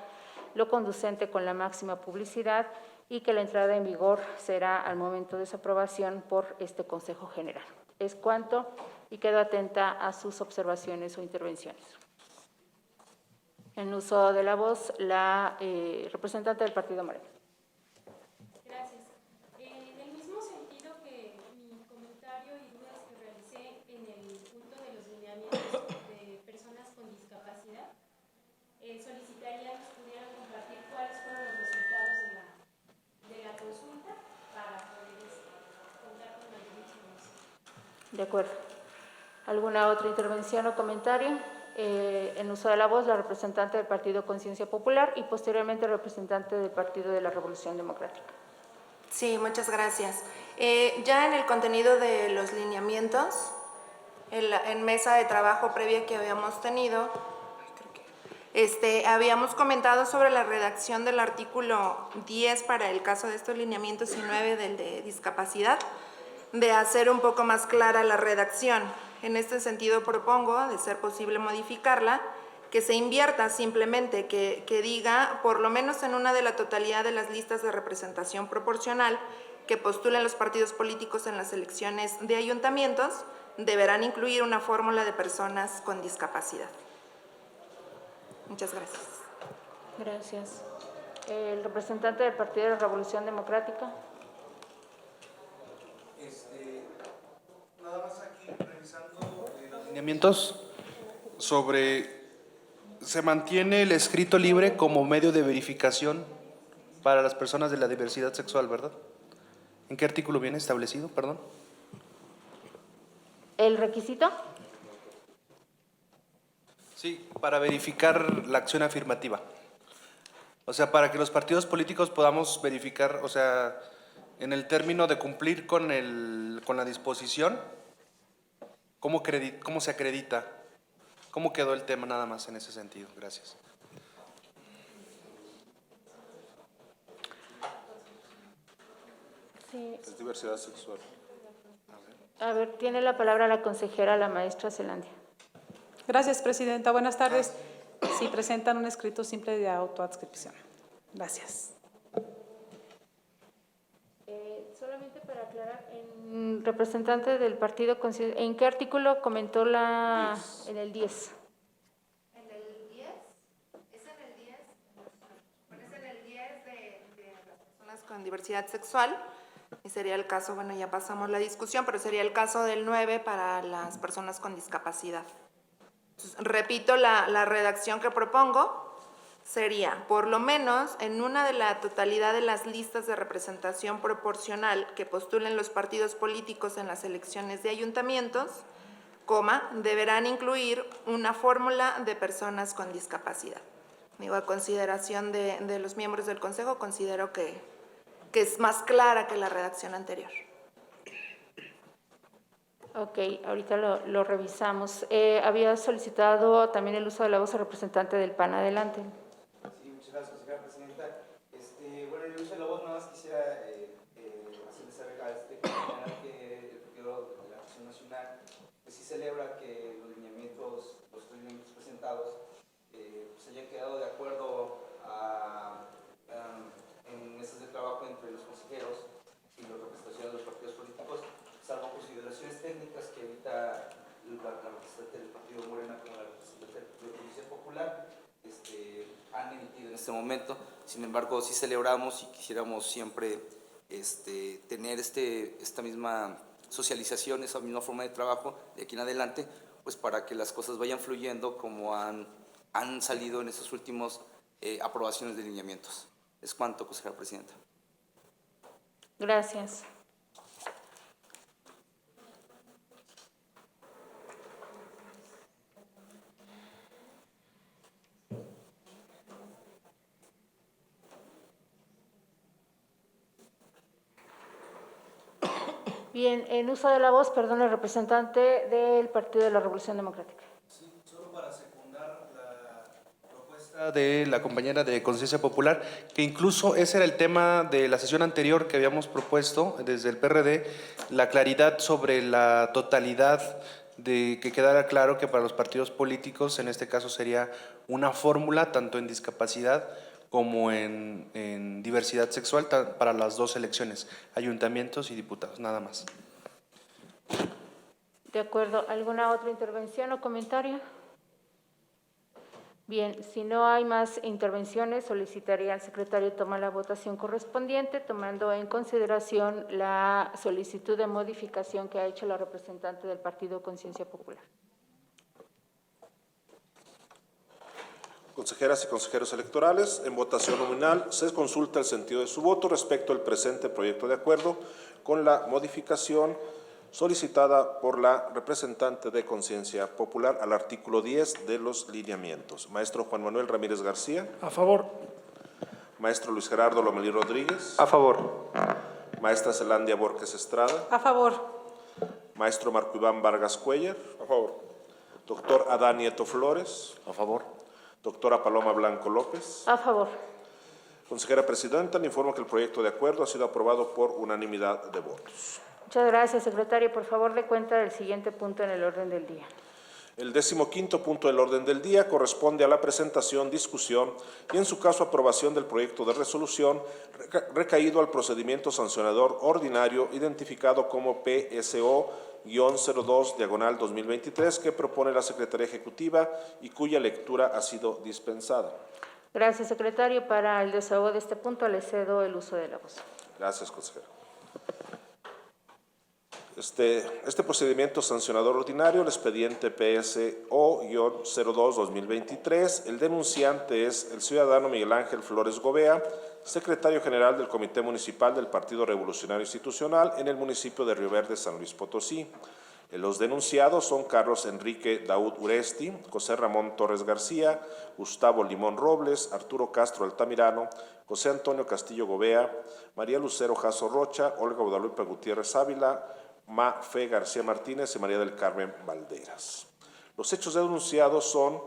lo conducente con la máxima publicidad, y que la entrada en vigor será al momento de su aprobación por este Consejo General. Es cuanto y quedo atenta a sus observaciones o intervenciones. En uso de la voz, la representante del Partido Morena. Gracias. En el mismo sentido que mi comentario y dudas que realicé en el punto de los lineamientos de personas con discapacidad, solicitaría que pudieran compartir cuáles fueron los resultados de la consulta para poder contar con mayor información. De acuerdo. ¿Alguna otra intervención o comentario? En uso de la voz, la representante del Partido Conciencia Popular y posteriormente el representante del Partido de la Revolución Democrática. Sí, muchas gracias. Ya en el contenido de los lineamientos, en mesa de trabajo previa que habíamos tenido, habíamos comentado sobre la redacción del artículo 10 para el caso de estos lineamientos y 9 del de discapacidad, de hacer un poco más clara la redacción. En este sentido propongo, de ser posible, modificarla que se invierta simplemente, que diga, por lo menos en una de la totalidad de las listas de representación proporcional que postulen los partidos políticos en las elecciones de ayuntamientos, deberán incluir una fórmula de personas con discapacidad. Muchas gracias. Gracias. El representante del Partido de la Revolución Democrática. Nada más aquí revisando los lineamientos sobre, se mantiene el escrito libre como medio de verificación para las personas de la diversidad sexual, ¿verdad? ¿En qué artículo viene establecido, perdón? ¿El requisito? Sí, para verificar la acción afirmativa. O sea, para que los partidos políticos podamos verificar, o sea, en el término de cumplir con la disposición, ¿cómo se acredita? ¿Cómo quedó el tema nada más en ese sentido? Gracias. Sí. Es diversidad sexual. A ver, tiene la palabra la consejera, la maestra Zelandia. Gracias, presidenta. Buenas tardes. Sí, presentan un escrito simple de autoadscripción. Gracias. Solamente para aclarar, representante del partido, ¿en qué artículo comentó la? 10. En el 10. ¿En el 10? ¿Es en el 10? Bueno, es en el 10 de las personas con diversidad sexual. Y sería el caso, bueno, ya pasamos la discusión, pero sería el caso del 9 para las personas con discapacidad. Entonces, repito, la redacción que propongo sería, por lo menos, en una de la totalidad de las listas de representación proporcional que postulen los partidos políticos en las elecciones de ayuntamientos, deberán incluir una fórmula de personas con discapacidad. Digo, a consideración de los miembros del Consejo, considero que es más clara que la redacción anterior. Ok, ahorita lo revisamos. Había solicitado también el uso de la voz al representante del PAN. Adelante. Sí, muchas gracias, señora presidenta. Bueno, el uso de la voz, nada más quisiera hacerles saber a que el Partido de la Acción Nacional pues sí celebra que los tres lineamientos presentados pues hayan quedado de acuerdo en mesas de trabajo entre los consejeros y las representaciones de los partidos políticos, salvo consideraciones técnicas que ahorita la representante del Partido Morena como la representante de la Comisión Popular han emitido en este momento. Sin embargo, sí celebramos y quisiéramos siempre tener esta misma socialización, esa misma forma de trabajo de aquí en adelante, pues para que las cosas vayan fluyendo como han salido en estos últimos aprobaciones de lineamientos. Es cuanto, consejera presidenta. Gracias. Bien, en uso de la voz, perdón, el representante del Partido de la Revolución Democrática. Sí, solo para secundar la propuesta de la compañera de Conciencia Popular, que incluso ese era el tema de la sesión anterior que habíamos propuesto desde el PRD, la claridad sobre la totalidad, de que quedara claro que para los partidos políticos, en este caso sería una fórmula tanto en discapacidad como en diversidad sexual para las dos elecciones, ayuntamientos y diputados, nada más. De acuerdo. ¿Alguna otra intervención o comentario? Bien, si no hay más intervenciones, solicitaría al secretario tomar la votación correspondiente, tomando en consideración la solicitud de modificación que ha hecho la representante del Partido Conciencia Popular. Consejeras y consejeros electorales, en votación nominal se consulta el sentido de su voto respecto al presente proyecto de acuerdo con la modificación solicitada por la representante de Conciencia Popular al artículo 10 de los lineamientos. Maestro Juan Manuel Ramírez García. A favor. Maestro Luis Gerardo Lomelí Rodríguez. A favor. Maestra Zelandia Borges Estrada. A favor. Maestro Marco Iván Vargas Cuellar. A favor. Doctor Adán Nieto Flores. A favor. Doctora Paloma Blanco López. A favor. Consejera Presidenta, le informo que el proyecto de acuerdo ha sido aprobado por unanimidad de votos. Muchas gracias, secretario. Por favor, dé cuenta del siguiente punto en el orden del día. El 15º punto del orden del día corresponde a la presentación, discusión y, en su caso, aprobación del proyecto de resolución recaído al procedimiento sancionador ordinario identificado como PSO-02/2023 que propone la Secretaría Ejecutiva y cuya lectura ha sido dispensada. Gracias, secretario. Para el desahogo de este punto le cedo el uso de la voz. Gracias, consejero. Este procedimiento sancionador ordinario, el expediente PSO-02/2023, el denunciante es el ciudadano Miguel Ángel Flores Gobea, secretario general del Comité Municipal del Partido Revolucionario Institucional en el municipio de Río Verde, San Luis Potosí. Los denunciados son Carlos Enrique Daud Uresti, José Ramón Torres García, Gustavo Limón Robles, Arturo Castro Altamirano, José Antonio Castillo Gobea, María Lucero Jasso Rocha, Olga Guadalupe Gutiérrez Ávila, Fe García Martínez y María del Carmen Valderas. Los hechos denunciados son: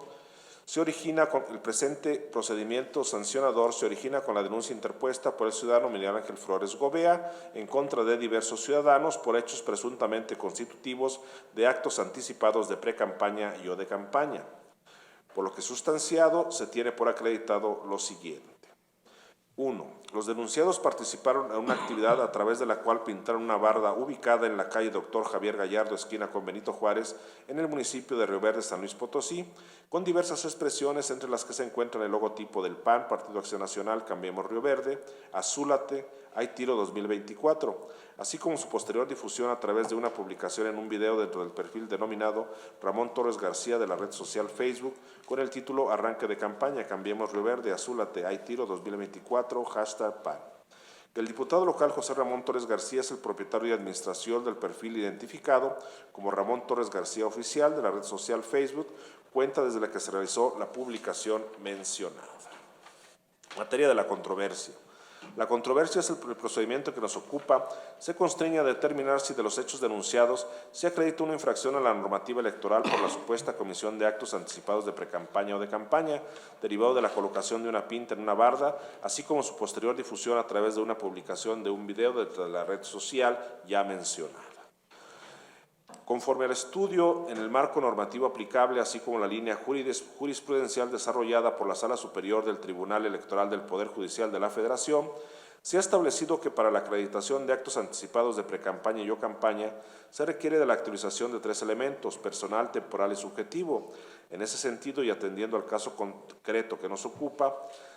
el presente procedimiento sancionador se origina con la denuncia interpuesta por el ciudadano Miguel Ángel Flores Gobea en contra de diversos ciudadanos por hechos presuntamente constitutivos de actos anticipados de precampaña y o de campaña. Por lo que sustanciado, se tiene por acreditado lo siguiente. 1. Los denunciados participaron en una actividad a través de la cual pintaron una barda ubicada en la calle Dr. Javier Gallardo, esquina con Benito Juárez, en el municipio de Río Verde, San Luis Potosí, con diversas expresiones entre las que se encuentran el logotipo del PAN, Partido Acción Nacional, Cambiemos Río Verde, Azúlate, Hay Tiro 2024, así como su posterior difusión a través de una publicación en un video dentro del perfil denominado Ramón Torres García de la red social Facebook, con el título Arranque de campaña, Cambiemos Río Verde, Azúlate, Hay Tiro 2024, #PAN. El diputado local José Ramón Torres García es el propietario y administración del perfil identificado como Ramón Torres García Oficial de la red social Facebook, cuenta desde la que se realizó la publicación mencionada. Materia de la controversia. La controversia es el procedimiento que nos ocupa. Se constriñe a determinar si de los hechos denunciados se acredita una infracción a la normativa electoral por la supuesta comisión de actos anticipados de precampaña o de campaña, derivado de la colocación de una pinta en una barda, así como su posterior difusión a través de una publicación de un video dentro de la red social ya mencionada. Conforme al estudio en el marco normativo aplicable, así como la línea jurisprudencial desarrollada por la Sala Superior del Tribunal Electoral del Poder Judicial de la Federación, se ha establecido que para la acreditación de actos anticipados de precampaña y o campaña se requiere de la actualización de 3 elementos: personal, temporal y subjetivo. En ese sentido, y atendiendo al caso concreto que nos ocupa,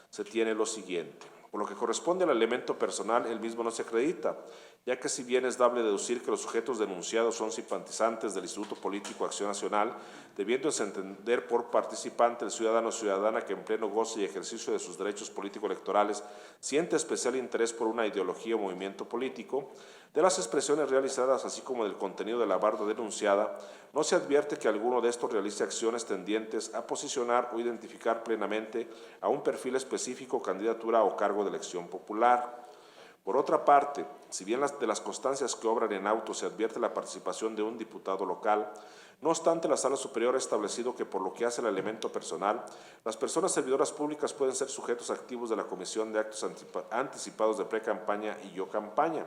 se tiene lo siguiente. Por lo que corresponde al elemento personal, el mismo no se acredita, ya que si bien es dable deducir que los sujetos denunciados son simpatizantes del Instituto Político Acción Nacional, debiéndose entender por participante el ciudadano o ciudadana que en pleno goce y ejercicio de sus derechos político-electorales siente especial interés por una ideología o movimiento político, de las expresiones realizadas así como del contenido de la barda denunciada, no se advierte que alguno de estos realice acciones tendientes a posicionar o identificar plenamente a un perfil específico, candidatura o cargo de elección popular. Por otra parte, si bien de las constancias que obran en auto se advierte la participación de un diputado local, no obstante, la Sala Superior ha establecido que por lo que hace al elemento personal, las personas servidoras públicas pueden ser sujetos activos de la comisión de actos anticipados de precampaña y o campaña.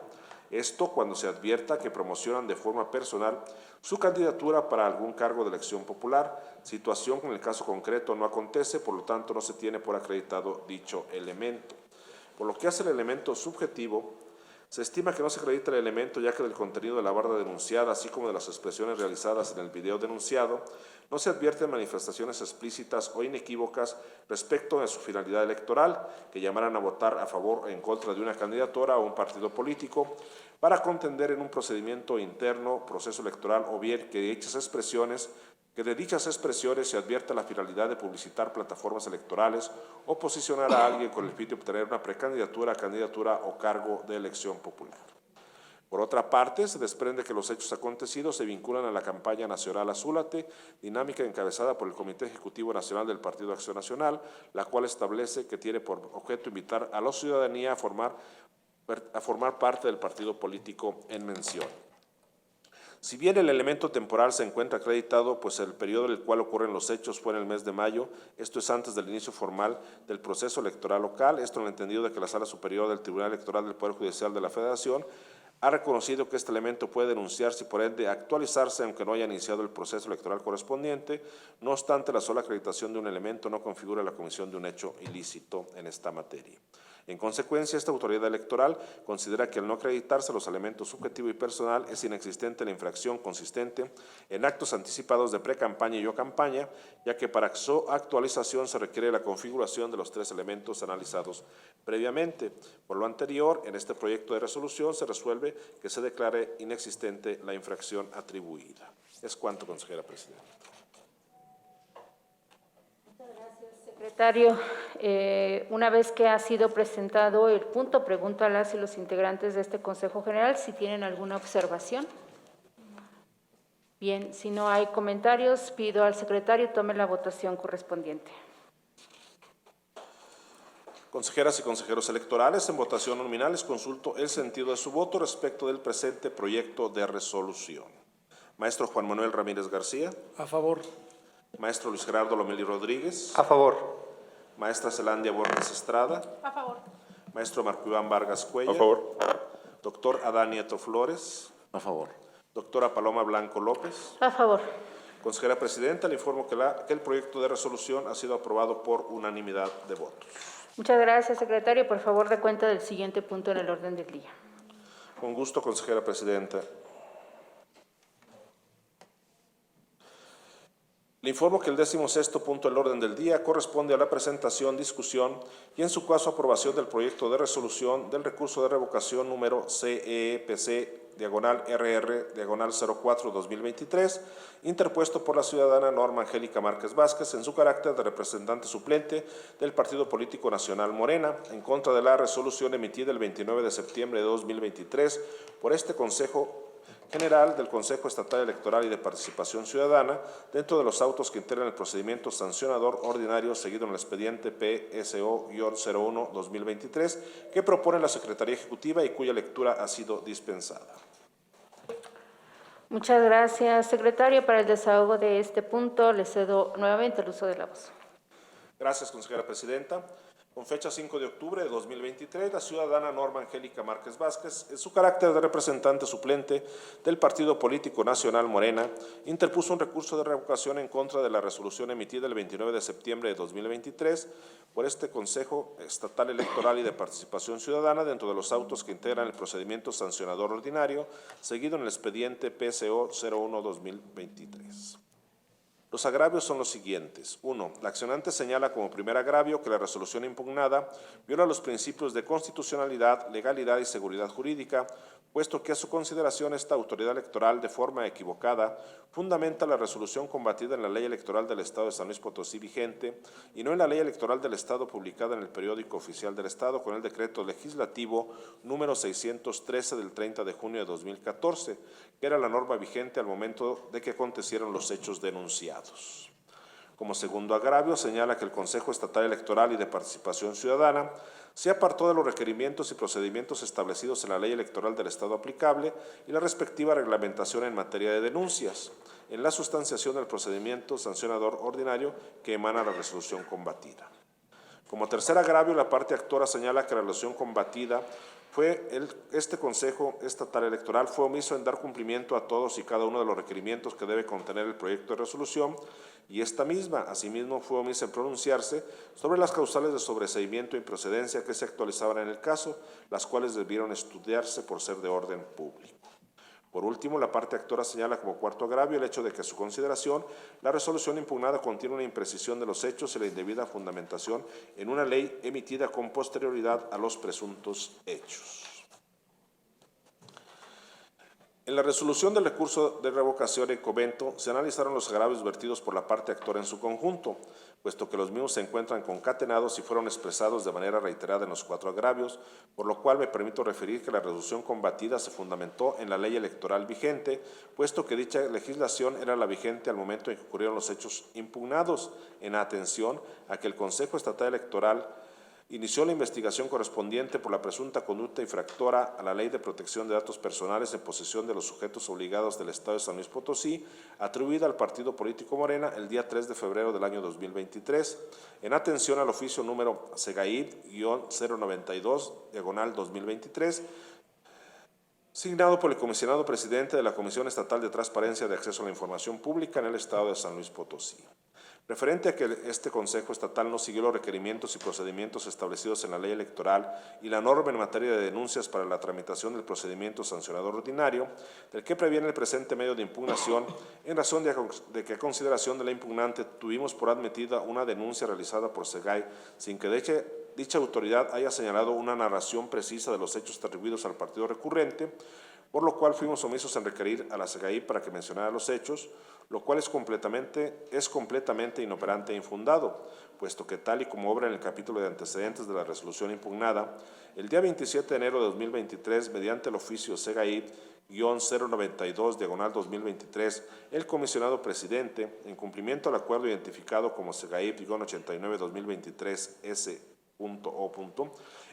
Esto cuando se advierta que promocionan de forma personal su candidatura para algún cargo de elección popular, situación que en el caso concreto no acontece, por lo tanto no se tiene por acreditado dicho elemento. Por lo que hace el elemento subjetivo, se estima que no se acredita el elemento ya que del contenido de la barda denunciada, así como de las expresiones realizadas en el video denunciado, no se advierten manifestaciones explícitas o inequívocas respecto a su finalidad electoral, que llamaran a votar a favor o en contra de una candidatura o un partido político, para contender en un procedimiento interno, proceso electoral, o bien que de dichas expresiones se advierta la finalidad de publicitar plataformas electorales o posicionar a alguien con el fin de obtener una precandidatura, candidatura o cargo de elección popular. Por otra parte, se desprende que los hechos acontecidos se vinculan a la campaña nacional Azúlate, dinámica encabezada por el Comité Ejecutivo Nacional del Partido Acción Nacional, la cual establece que tiene por objeto invitar a la ciudadanía a formar parte del partido político en mención. Si bien el elemento temporal se encuentra acreditado, pues el periodo en el cual ocurren los hechos fue en el mes de mayo, esto es antes del inicio formal del proceso electoral local, esto en el entendido de que la Sala Superior del Tribunal Electoral del Poder Judicial de la Federación ha reconocido que este elemento puede denunciarse y por ende actualizarse aunque no haya iniciado el proceso electoral correspondiente. No obstante, la sola acreditación de un elemento no configura la comisión de un hecho ilícito en esta materia. En consecuencia, esta autoridad electoral considera que al no acreditarse los elementos subjetivo y personal es inexistente la infracción consistente en actos anticipados de pre-campaña y o campaña, ya que para su actualización se requiere la configuración de los 3 elementos analizados previamente. Por lo anterior, en este proyecto de resolución se resuelve que se declare inexistente la infracción atribuida. Es cuanto, consejera presidenta. Secretario, una vez que ha sido presentado el punto, pregunto a las y los integrantes de este Consejo General si tienen alguna observación. Bien, si no hay comentarios, pido al secretario tome la votación correspondiente. Consejeras y consejeros electorales, en votación nominal les consulto el sentido de su voto respecto del presente proyecto de resolución. Maestro Juan Manuel Ramírez García. A favor. Maestro Luis Gerardo Lomelí Rodríguez. A favor. Maestra Zelandia Borges Estrada. A favor. Maestro Marco Iván Vargas Cuellar. A favor. Doctor Adán Nieto Flores. A favor. Doctora Paloma Blanco López. A favor. Consejera presidenta, le informo que el proyecto de resolución ha sido aprobado por unanimidad de votos. Muchas gracias, secretario. Por favor, dé cuenta del siguiente punto en el orden del día. Con gusto, consejera presidenta. Le informo que el 16º punto del orden del día corresponde a la presentación, discusión y, en su caso, aprobación del proyecto de resolución del recurso de revocación número CEPC/RR/04-2023, interpuesto por la ciudadana Norma Angélica Márquez Vázquez en su carácter de representante suplente del Partido Político Nacional Morena, en contra de la resolución emitida el 29 de septiembre de 2023 por este Consejo General del Consejo Estatal Electoral y de Participación Ciudadana, dentro de los autos que integran el procedimiento sancionador ordinario seguido en el expediente PSO-01-2023, que propone la Secretaría Ejecutiva y cuya lectura ha sido dispensada. Muchas gracias, secretario. Para el desahogo de este punto, le cedo nuevamente el uso de la voz. Gracias, consejera presidenta. Con fecha 5 de octubre de 2023, la ciudadana Norma Angélica Márquez Vázquez, en su carácter de representante suplente del Partido Político Nacional Morena, interpuso un recurso de revocación en contra de la resolución emitida el 29 de septiembre de 2023 por este Consejo Estatal Electoral y de Participación Ciudadana dentro de los autos que integran el procedimiento sancionador ordinario, seguido en el expediente PSO 01-2023. Los agravios son los siguientes. 1. La accionante señala como primer agravio que la resolución impugnada viola los principios de constitucionalidad, legalidad y seguridad jurídica, puesto que a su consideración esta autoridad electoral, de forma equivocada, fundamenta la resolución combatida en la Ley Electoral del Estado de San Luis Potosí vigente y no en la Ley Electoral del Estado publicada en el Periódico Oficial del Estado con el Decreto Legislativo número 613 del 30 de junio de 2014, que era la norma vigente al momento de que acontecieron los hechos denunciados. Como segundo agravio, señala que el Consejo Estatal Electoral y de Participación Ciudadana se apartó de los requerimientos y procedimientos establecidos en la Ley Electoral del Estado aplicable y la respectiva reglamentación en materia de denuncias, en la sustanciación del procedimiento sancionador ordinario que emana la resolución combatida. Como tercer agravio, la parte actora señala que la resolución combatida este Consejo Estatal Electoral fue omiso en dar cumplimiento a todos y cada uno de los requerimientos que debe contener el proyecto de resolución y esta misma, asimismo, fue omisa en pronunciarse sobre las causales de sobreseimiento e improcedencia que se actualizaban en el caso, las cuales debieron estudiarse por ser de orden público. Por último, la parte actora señala como cuarto agravio el hecho de que, a su consideración, la resolución impugnada contiene una imprecisión de los hechos y la indebida fundamentación en una ley emitida con posterioridad a los presuntos hechos. En la resolución del recurso de revocación en comento se analizaron los agravios vertidos por la parte actora en su conjunto, puesto que los mismos se encuentran concatenados y fueron expresados de manera reiterada en los 4 agravios, por lo cual me permito referir que la resolución combatida se fundamentó en la ley electoral vigente, puesto que dicha legislación era la vigente al momento en que ocurrieron los hechos impugnados, en atención a que el Consejo Estatal Electoral inició la investigación correspondiente por la presunta conducta infractora a la Ley de Protección de Datos Personales en posesión de los sujetos obligados del Estado de San Luis Potosí, atribuida al Partido Político Morena el día 3 de febrero del año 2023, en atención al oficio número SEGAID-092-2023, Signado por el comisionado presidente de la Comisión Estatal de Transparencia de Acceso a la Información Pública en el Estado de San Luis Potosí. Referente a que este Consejo Estatal no siguió los requerimientos y procedimientos establecidos en la ley electoral y la norma en materia de denuncias para la tramitación del procedimiento sancionador ordinario, del que previene el presente medio de impugnación, en razón de que a consideración de la impugnante tuvimos por admitida una denuncia realizada por SEGAI sin que dicha autoridad haya señalado una narración precisa de los hechos atribuidos al partido recurrente, por lo cual fuimos omisos en requerir a la SEGAI para que mencionara los hechos, lo cual es completamente inoperante e infundado, puesto que tal y como obra en el capítulo de antecedentes de la resolución impugnada, el día 27 de enero de 2023, mediante el oficio SEGAI-092/2023, el comisionado presidente, en cumplimiento al acuerdo identificado como SEGAI-89-2023 S.O.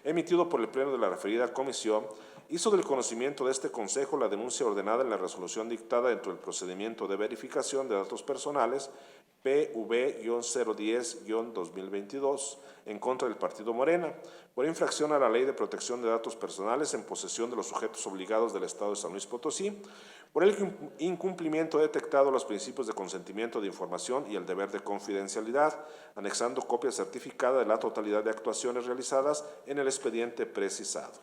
emitido por el Pleno de la referida comisión, hizo del conocimiento de este Consejo la denuncia ordenada en la resolución dictada dentro del procedimiento de verificación de datos personales PV-010-2022 en contra del Partido Morena por infracción a la Ley de Protección de Datos Personales en posesión de los sujetos obligados del Estado de San Luis Potosí, por el incumplimiento detectado los principios de consentimiento de información y el deber de confidencialidad, anexando copia certificada de la totalidad de actuaciones realizadas en el expediente precisado,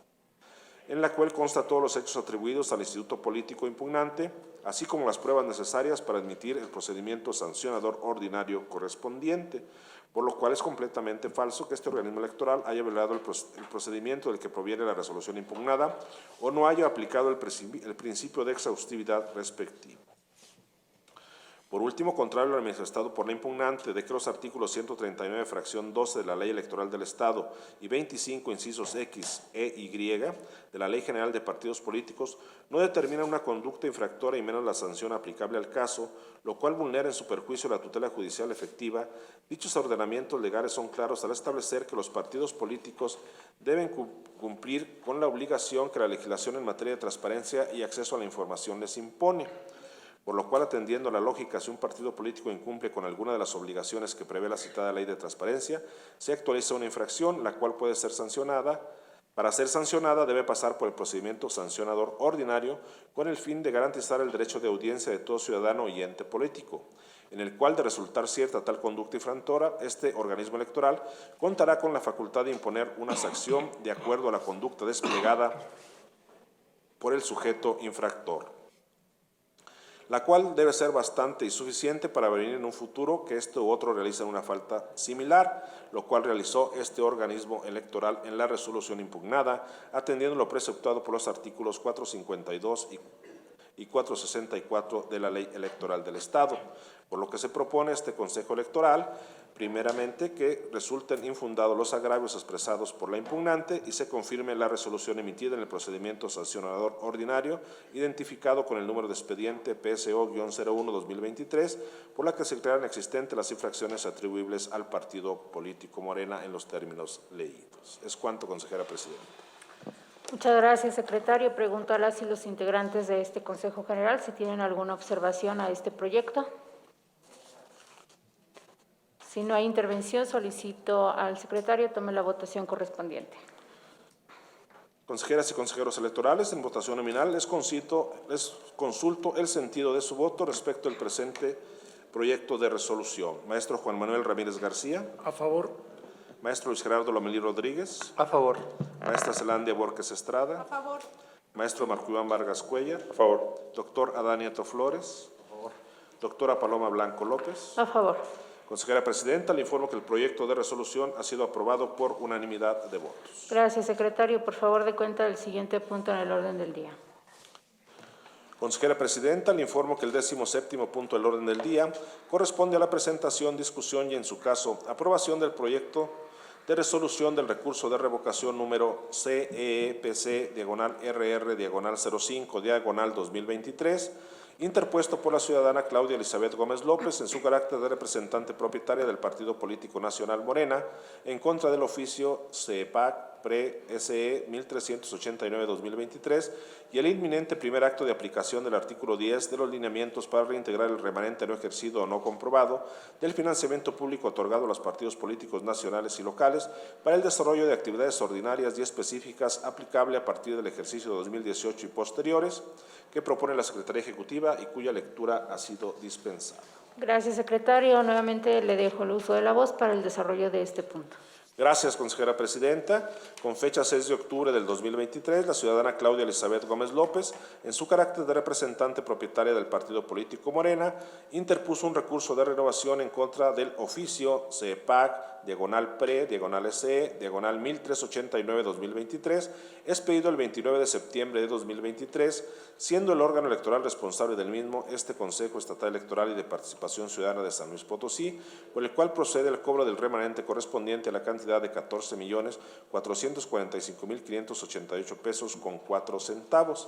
en la cual consta todos los hechos atribuidos al instituto político impugnante, así como las pruebas necesarias para admitir el procedimiento sancionador ordinario correspondiente, por lo cual es completamente falso que este organismo electoral haya violado el procedimiento del que proviene la resolución impugnada o no haya aplicado el principio de exhaustividad respectivo. Por último, contrario a lo manifestado por la impugnante de que los artículos 139, fracción 12 de la Ley Electoral del Estado y 25, incisos X, E y Y de la Ley General de Partidos Políticos no determinan una conducta infractora y menos la sanción aplicable al caso, lo cual vulnera en su perjuicio la tutela judicial efectiva, dichos ordenamientos legales son claros al establecer que los partidos políticos deben cumplir con la obligación que la legislación en materia de transparencia y acceso a la información les impone. Por lo cual, atendiendo a la lógica, si un partido político incumple con alguna de las obligaciones que prevé la citada Ley de Transparencia, se actualiza una infracción, la cual puede ser sancionada. Para ser sancionada debe pasar por el procedimiento sancionador ordinario con el fin de garantizar el derecho de audiencia de todo ciudadano y ente político, en el cual, de resultar cierta tal conducta infractora, este organismo electoral contará con la facultad de imponer una sanción de acuerdo a la conducta desplegada por el sujeto infractor, la cual debe ser bastante y suficiente para prevenir en un futuro que este u otro realicen una falta similar, lo cual realizó este organismo electoral en la resolución impugnada, atendiendo lo preceptuado por los artículos 452 y 464 de la Ley Electoral del Estado, por lo que se propone este Consejo Electoral, primeramente, que resulten infundados los agravios expresados por la impugnante y se confirme la resolución emitida en el procedimiento sancionador ordinario, identificado con el número de expediente PSO-01-2023, por la que se declaran existentes las infracciones atribuibles al partido político Morena en los términos leídos. Es cuanto, consejera presidenta. Muchas gracias, secretario. Pregunto a las y los integrantes de este Consejo General si tienen alguna observación a este proyecto. Si no hay intervención, solicito al secretario tome la votación correspondiente. Consejeras y consejeros electorales, en votación nominal les consulto el sentido de su voto respecto al presente proyecto de resolución. Maestro Juan Manuel Ramírez García. A favor. Maestro Luis Gerardo Lomelí Rodríguez. A favor. Maestra Zelandia Borges Estrada. A favor. Maestro Marco Iván Vargas Cuellar. A favor. Doctor Adán Nieto Flores. A favor. Doctora Paloma Blanco López. A favor. Consejera presidenta, le informo que el proyecto de resolución ha sido aprobado por unanimidad de votos. Gracias, secretario. Por favor, dé cuenta del siguiente punto en el orden del día. Consejera presidenta, le informo que el 17º punto del orden del día corresponde a la presentación, discusión y, en su caso, aprobación del proyecto de resolución del recurso de revocación número CEPC-RR-05-2023, interpuesto por la ciudadana Claudia Elizabeth Gómez López en su carácter de representante propietaria del Partido Político Nacional Morena en contra del oficio CEPAC PRE-SE 1389-2023 y el inminente primer acto de aplicación del artículo 10 de los lineamientos para reintegrar el remanente no ejercido o no comprobado del financiamiento público otorgado a los partidos políticos nacionales y locales para el desarrollo de actividades ordinarias y específicas aplicable a partir del ejercicio 2018 y posteriores, que propone la Secretaría Ejecutiva y cuya lectura ha sido dispensada. Gracias, secretario. Nuevamente le dejo el uso de la voz para el desarrollo de este punto. Gracias, consejera presidenta. Con fecha 6 de octubre del 2023, la ciudadana Claudia Elizabeth Gómez López, en su carácter de representante propietaria del partido político Morena, interpuso un recurso de renovación en contra del oficio CEPAC, /PRE, /SE, /1389-2023, expedido el 29 de septiembre de 2023, siendo el órgano electoral responsable del mismo este Consejo Estatal Electoral y de Participación Ciudadana de San Luis Potosí, por el cual procede el cobro del remanente correspondiente a la cantidad de 14.445.588 pesos con 4 centavos.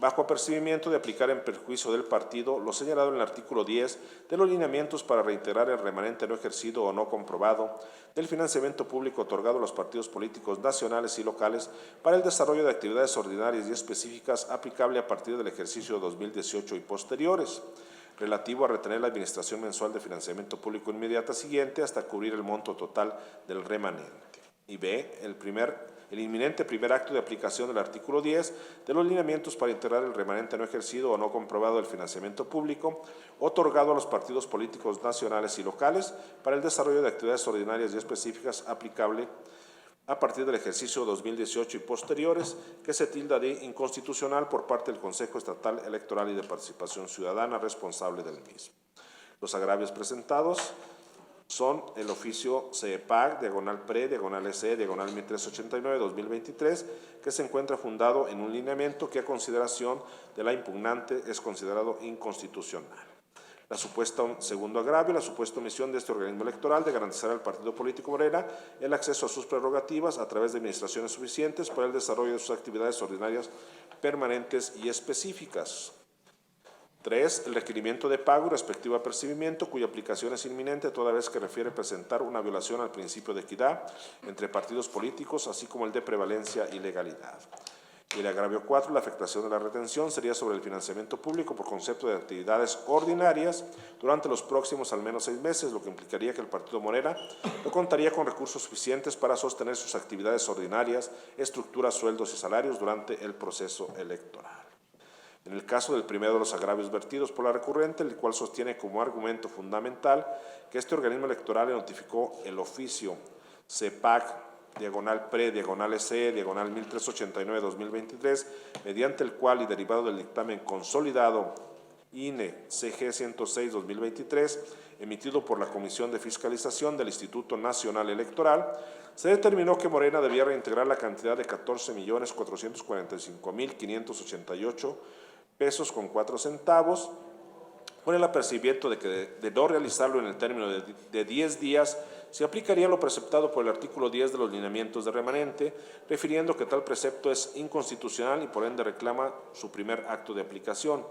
Bajo apercibimiento de aplicar en perjuicio del partido lo señalado en el artículo 10 de los lineamientos para reintegrar el remanente no ejercido o no comprobado del financiamiento público otorgado a los partidos políticos nacionales y locales para el desarrollo de actividades ordinarias y específicas aplicable a partir del ejercicio 2018 y posteriores, relativo a retener la administración mensual de financiamiento público inmediata siguiente hasta cubrir el monto total del remanente. Y B, el inminente primer acto de aplicación del artículo 10 de los lineamientos para integrar el remanente no ejercido o no comprobado del financiamiento público otorgado a los partidos políticos nacionales y locales para el desarrollo de actividades ordinarias y específicas aplicable a partir del ejercicio 2018 y posteriores, que se tilda de inconstitucional por parte del Consejo Estatal Electoral y de Participación Ciudadana responsable del mismo. Los agravios presentados son el oficio CEPAC, /PRE, /SE, /1389-2023, que se encuentra fundado en un lineamiento que a consideración de la impugnante es considerado inconstitucional. Segundo agravio, la supuesta omisión de este organismo electoral de garantizar al partido político Morena el acceso a sus prerrogativas a través de administraciones suficientes para el desarrollo de sus actividades ordinarias permanentes y específicas. 3. El requerimiento de pago y respectivo apercibimiento, cuya aplicación es inminente toda vez que refiere presentar una violación al principio de equidad entre partidos políticos, así como el de prevalencia y legalidad. Y el agravio 4, la afectación de la retención sería sobre el financiamiento público por concepto de actividades ordinarias durante los próximos al menos 6 meses, lo que implicaría que el partido Morena no contaría con recursos suficientes para sostener sus actividades ordinarias, estructuras, sueldos y salarios durante el proceso electoral. En el caso del primero de los agravios vertidos por la recurrente, el cual sostiene como argumento fundamental que este organismo electoral le notificó el oficio CEPAC, /PRE, /SE, /1389-2023, mediante el cual y derivado del dictamen consolidado INE CG 106-2023, emitido por la Comisión de Fiscalización del Instituto Nacional Electoral, se determinó que Morena debía reintegrar la cantidad de 14.445.588 pesos con 4 centavos, por el apercibimiento de que de no realizarlo en el término de 10 días, se aplicaría lo preceptado por el artículo 10 de los lineamientos de remanente, refiriendo que tal precepto es inconstitucional y por ende reclama su primer acto de aplicación.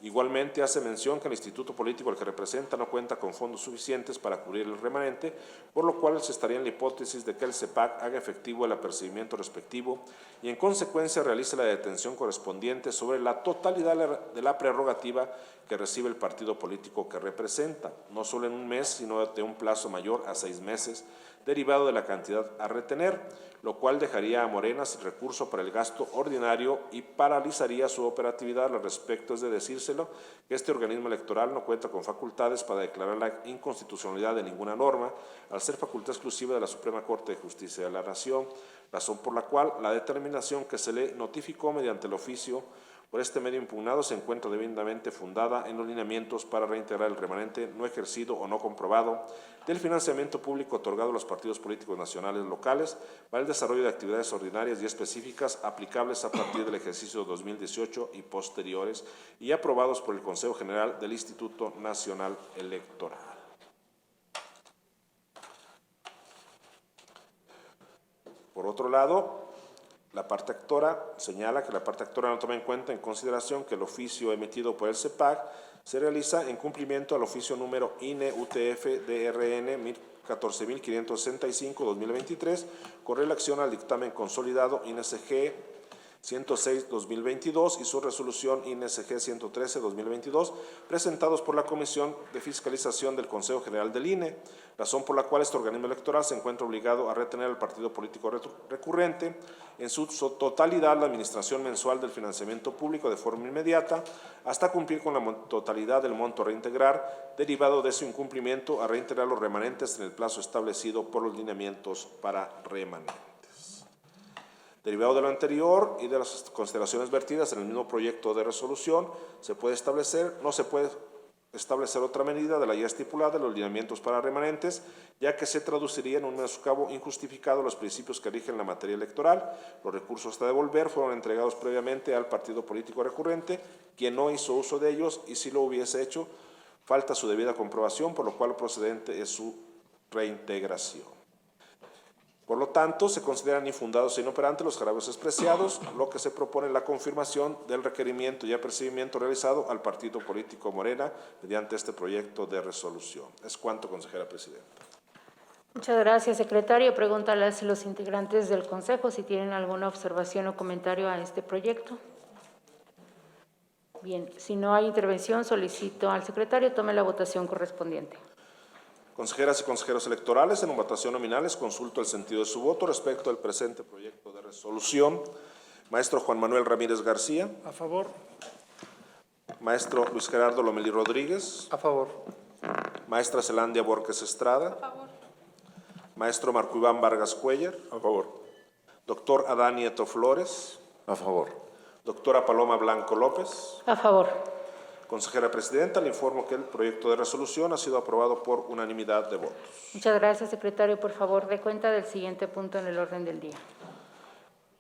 Igualmente hace mención que el instituto político al que representa no cuenta con fondos suficientes para cubrir el remanente, por lo cual se estaría en la hipótesis de que el CEPAC haga efectivo el apercibimiento respectivo y en consecuencia realice la detención correspondiente sobre la totalidad de la prerrogativa que recibe el partido político que representa, no solo en un mes, sino de un plazo mayor a 6 meses, derivado de la cantidad a retener, lo cual dejaría a Morena sin recurso para el gasto ordinario y paralizaría su operatividad al respecto, es de decírselo, que este organismo electoral no cuenta con facultades para declarar la inconstitucionalidad de ninguna norma, al ser facultad exclusiva de la Suprema Corte de Justicia de la Nación, razón por la cual la determinación que se le notificó mediante el oficio por este medio impugnado se encuentra debidamente fundada en los lineamientos para reintegrar el remanente no ejercido o no comprobado del financiamiento público otorgado a los partidos políticos nacionales locales para el desarrollo de actividades ordinarias y específicas aplicables a partir del ejercicio 2018 y posteriores y aprobados por el Consejo General del Instituto Nacional Electoral. Por otro lado, la parte actora señala que la parte actora no toma en cuenta en consideración que el oficio emitido por el CEPAC se realiza en cumplimiento al oficio número INE UTF DRN 14.565-2023 con relación al dictamen consolidado INSG 106-2022 y su resolución INSG 113-2022, presentados por la Comisión de Fiscalización del Consejo General del INE, razón por la cual este organismo electoral se encuentra obligado a retener al partido político recurrente en su totalidad la administración mensual del financiamiento público de forma inmediata, hasta cumplir con la totalidad del monto a reintegrar, derivado de su incumplimiento a reintegrar los remanentes en el plazo establecido por los lineamientos para remanentes. Derivado de lo anterior y de las consideraciones vertidas en el mismo proyecto de resolución, no se puede establecer otra medida de la ya estipulada de los lineamientos para remanentes, ya que se traduciría en un menoscabo injustificado los principios que rigen la materia electoral. Los recursos hasta devolver fueron entregados previamente al partido político recurrente, quien no hizo uso de ellos, y si lo hubiese hecho, falta su debida comprobación, por lo cual procedente es su reintegración. Por lo tanto, se consideran infundados e inoperantes los agravios expresados, lo que se propone la confirmación del requerimiento y apercibimiento realizado al partido político Morena mediante este proyecto de resolución. Es cuanto, consejera presidenta. Muchas gracias, secretario. Pregúntale a los integrantes del Consejo si tienen alguna observación o comentario a este proyecto. Bien, si no hay intervención, solicito al secretario tome la votación correspondiente. Consejeras y consejeros electorales, en votación nominales consulto el sentido de su voto respecto al presente proyecto de resolución. Maestro Juan Manuel Ramírez García. A favor. Maestro Luis Gerardo Lomelí Rodríguez. A favor. Maestra Zelandia Borges Estrada. A favor. Maestro Marco Iván Vargas Cuellar. A favor. Doctor Adán Nieto Flores. A favor. Doctora Paloma Blanco López. A favor. Consejera presidenta, le informo que el proyecto de resolución ha sido aprobado por unanimidad de votos. Muchas gracias, secretario. Por favor, dé cuenta del siguiente punto en el orden del día.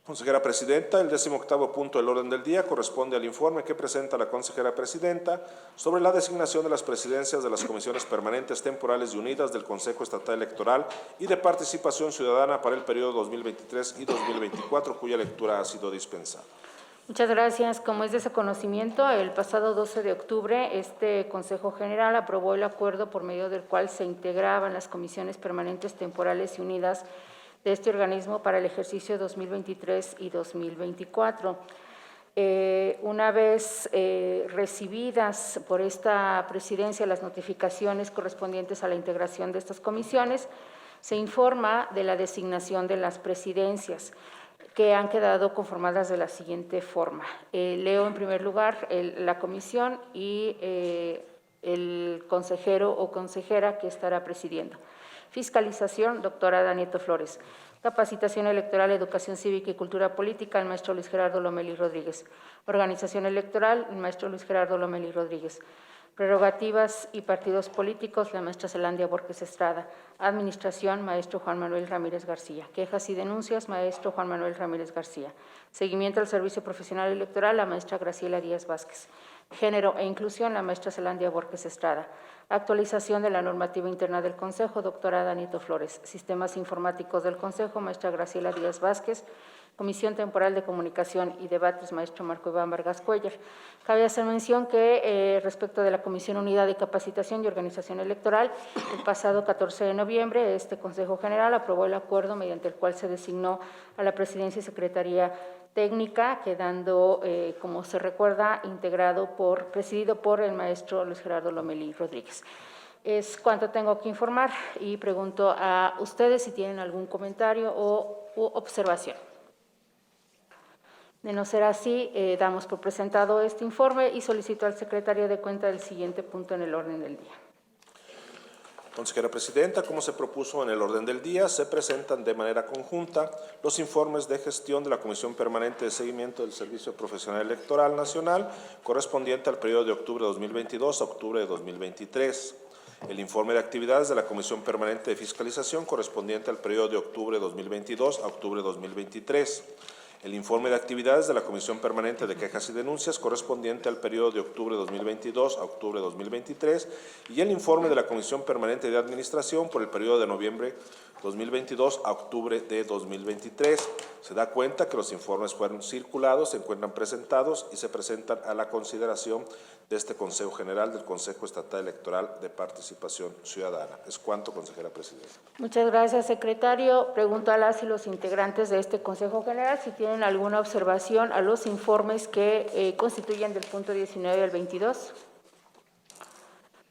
Consejera presidenta, el 18º punto del orden del día corresponde al informe que presenta la consejera presidenta sobre la designación de las presidencias de las comisiones permanentes temporales y unidas del Consejo Estatal Electoral y de Participación Ciudadana para el periodo 2023 y 2024, cuya lectura ha sido dispensada. Muchas gracias. Como es de su conocimiento, el pasado 12 de octubre este Consejo General aprobó el acuerdo por medio del cual se integraban las comisiones permanentes temporales y unidas de este organismo para el ejercicio 2023 y 2024. Una vez recibidas por esta presidencia las notificaciones correspondientes a la integración de estas comisiones, se informa de la designación de las presidencias, que han quedado conformadas de la siguiente forma. Leo en primer lugar la comisión y el consejero o consejera que estará presidiendo. Fiscalización, doctora Adán Nieto Flores. Capacitación electoral, educación cívica y cultura política, el maestro Luis Gerardo Lomelí Rodríguez. Organización electoral, el maestro Luis Gerardo Lomelí Rodríguez. Prerrogativas y partidos políticos, la maestra Zelandia Borges Estrada. Administración, maestro Juan Manuel Ramírez García. Quejas y denuncias, maestro Juan Manuel Ramírez García. Seguimiento al servicio profesional electoral, la maestra Graciela Díaz Vázquez. Género e inclusión, la maestra Zelandia Borges Estrada. Actualización de la normativa interna del Consejo, doctora Adán Nieto Flores. Sistemas informáticos del Consejo, maestra Graciela Díaz Vázquez. Comisión Temporal de Comunicación y Debates, maestro Marco Iván Vargas Cuellar. Cabe hacer mención que respecto de la Comisión Unida de Capacitación y Organización Electoral, el pasado 14 de noviembre este Consejo General aprobó el acuerdo mediante el cual se designó a la Presidencia y Secretaría Técnica, quedando, como se recuerda, presidido por el maestro Luis Gerardo Lomelí Rodríguez. Es cuanto tengo que informar y pregunto a ustedes si tienen algún comentario u observación. De no ser así, damos por presentado este informe y solicito al secretario de cuenta del siguiente punto en el orden del día. Consejera presidenta, como se propuso en el orden del día, se presentan de manera conjunta los informes de gestión de la Comisión Permanente de Seguimiento del Servicio Profesional Electoral Nacional correspondiente al periodo de octubre de 2022 a octubre de 2023. El informe de actividades de la Comisión Permanente de Fiscalización correspondiente al periodo de octubre de 2022 a octubre de 2023. El informe de actividades de la Comisión Permanente de Quejas y Denuncias correspondiente al periodo de octubre de 2022 a octubre de 2023 y el informe de la Comisión Permanente de Administración por el periodo de noviembre 2022 a octubre de 2023. Se da cuenta que los informes fueron circulados, se encuentran presentados y se presentan a la consideración de este Consejo General del Consejo Estatal Electoral de Participación Ciudadana. Es cuanto, consejera presidenta. Muchas gracias, secretario. Pregunto a las y los integrantes de este Consejo General si tienen alguna observación a los informes que constituyen del punto 19 al 22.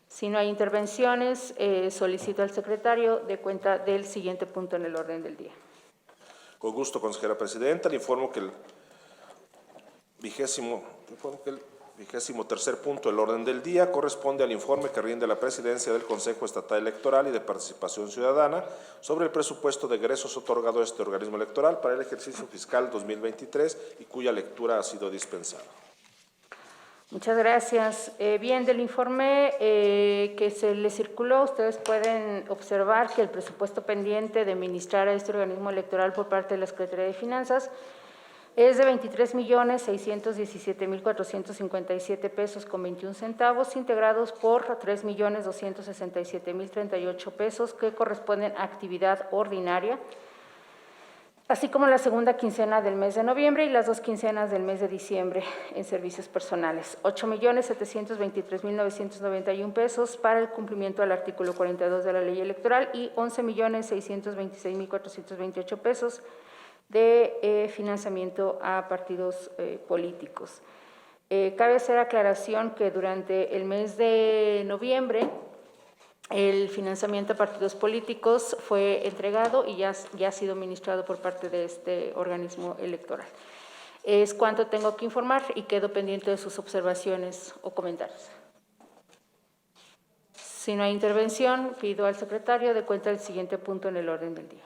Si no hay intervenciones, solicito al secretario de cuenta del siguiente punto en el orden del día. Con gusto, consejera presidenta. Le informo que el 23º punto del orden del día corresponde al informe que rinde la presidencia del Consejo Estatal Electoral y de Participación Ciudadana sobre el presupuesto de egresos otorgado a este organismo electoral para el ejercicio fiscal 2023 y cuya lectura ha sido dispensada. Muchas gracias. Bien, del informe que se le circuló, ustedes pueden observar que el presupuesto pendiente de administrar a este organismo electoral por parte de la Secretaría de Finanzas es de 23.617.457 pesos con 21 centavos, integrados por 3.267.038 pesos que corresponden a actividad ordinaria, así como la segunda quincena del mes de noviembre y las 2 quincenas del mes de diciembre en servicios personales. 8.723.991 pesos para el cumplimiento del artículo 42 de la Ley Electoral y 11.626.428 pesos de financiamiento a partidos políticos. Cabe hacer aclaración que durante el mes de noviembre el financiamiento a partidos políticos fue entregado y ya ha sido administrado por parte de este organismo electoral. Es cuanto tengo que informar y quedo pendiente de sus observaciones o comentarios. Si no hay intervención, pido al secretario de cuenta el siguiente punto en el orden del día.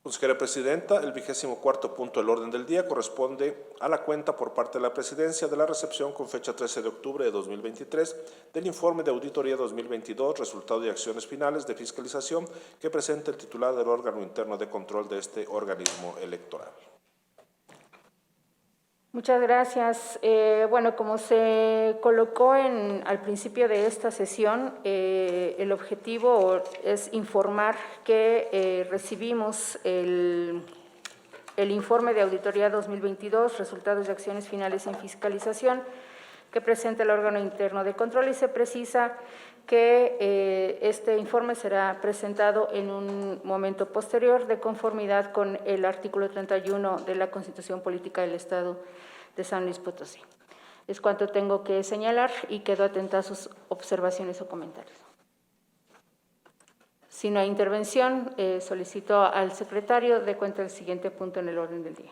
Consejera presidenta, el 24º punto del orden del día corresponde a la cuenta por parte de la presidencia de la recepción con fecha 13 de octubre de 2023 del informe de auditoría 2022, resultado y acciones finales de fiscalización que presenta el titular del órgano interno de control de este organismo electoral. Muchas gracias. Bueno, como se colocó al principio de esta sesión, el objetivo es informar que recibimos el informe de auditoría 2022, resultados de acciones finales en fiscalización, que presenta el órgano interno de control y se precisa que este informe será presentado en un momento posterior de conformidad con el artículo 31 de la Constitución Política del Estado de San Luis Potosí. Es cuanto tengo que señalar y quedo atenta a sus observaciones o comentarios. Si no hay intervención, solicito al secretario de cuenta el siguiente punto en el orden del día.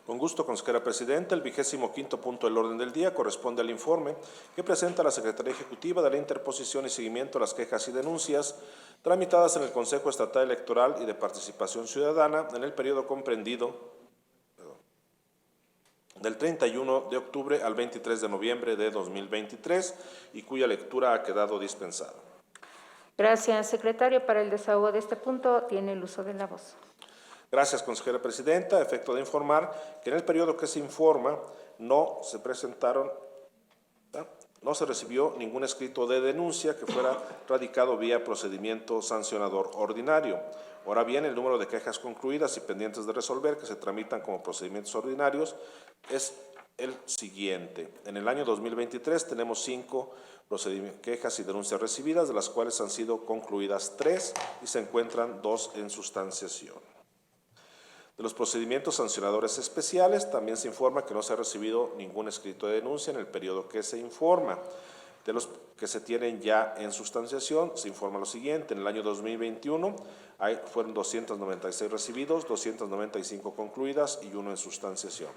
Con gusto, consejera presidenta. El 25º punto del orden del día corresponde al informe que presenta la Secretaría Ejecutiva de la interposición y seguimiento a las quejas y denuncias tramitadas en el Consejo Estatal Electoral y de Participación Ciudadana en el periodo comprendido del 31 de octubre al 23 de noviembre de 2023 y cuya lectura ha quedado dispensada. Gracias, secretario. Para el desahogo de este punto tiene el uso de la voz. Gracias, consejera presidenta. A efecto de informar que en el periodo que se informa no se recibió ningún escrito de denuncia que fuera radicado vía procedimiento sancionador ordinario. Ahora bien, el número de quejas concluidas y pendientes de resolver que se tramitan como procedimientos ordinarios es el siguiente. En el año 2023 tenemos 5 quejas y denuncias recibidas, de las cuales han sido concluidas 3 y se encuentran 2 en sustanciación. De los procedimientos sancionadores especiales, también se informa que no se ha recibido ningún escrito de denuncia en el periodo que se informa. De los que se tienen ya en sustanciación, se informa lo siguiente. En el año 2021 fueron 296 recibidos, 295 concluidas y 1 en sustanciación.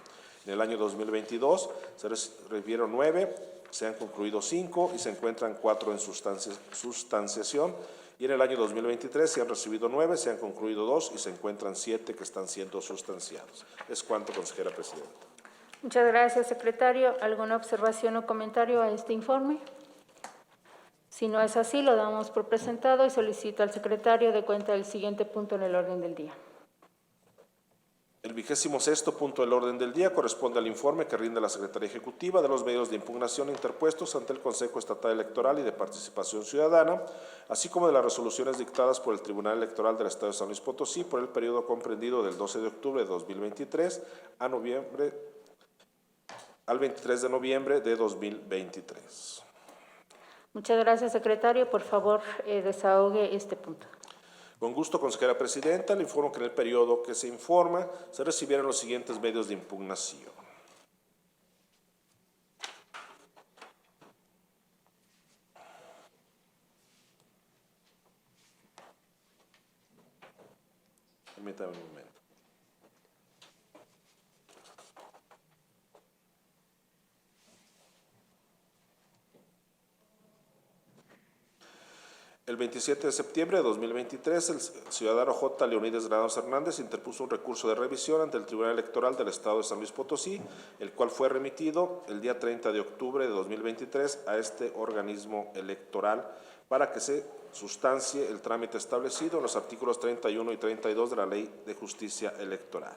En el año 2022 se recibieron 9, se han concluido 5 y se encuentran 4 en sustanciación. Y en el año 2023 se han recibido 9, se han concluido 2 y se encuentran 7 que están siendo sustanciados. Es cuanto, consejera presidenta. Muchas gracias, secretario. ¿Alguna observación o comentario a este informe? Si no es así, lo damos por presentado y solicito al secretario de cuenta del siguiente punto en el orden del día. El El 26º punto del orden del día corresponde al informe que rinde la Secretaría Ejecutiva de los medios de impugnación interpuestos ante el Consejo Estatal Electoral y de Participación Ciudadana, así como de las resoluciones dictadas por el Tribunal Electoral del Estado de San Luis Potosí por el periodo comprendido del 12 de octubre de 2023 al 23 de noviembre de 2023. Muchas gracias, secretario. Por favor, desahogue este punto. Con gusto, consejera presidenta, le informo que en el periodo que se informa se recibieron los siguientes medios de impugnación. Permítame un momento. El 27 de septiembre de 2023, el ciudadano J. Leonides Granados Hernández interpuso un recurso de revisión ante el Tribunal Electoral del Estado de San Luis Potosí, el cual fue remitido el día 30 de octubre de 2023 a este organismo electoral para que se sustancie el trámite establecido en los artículos 31 y 32 de la Ley de Justicia Electoral.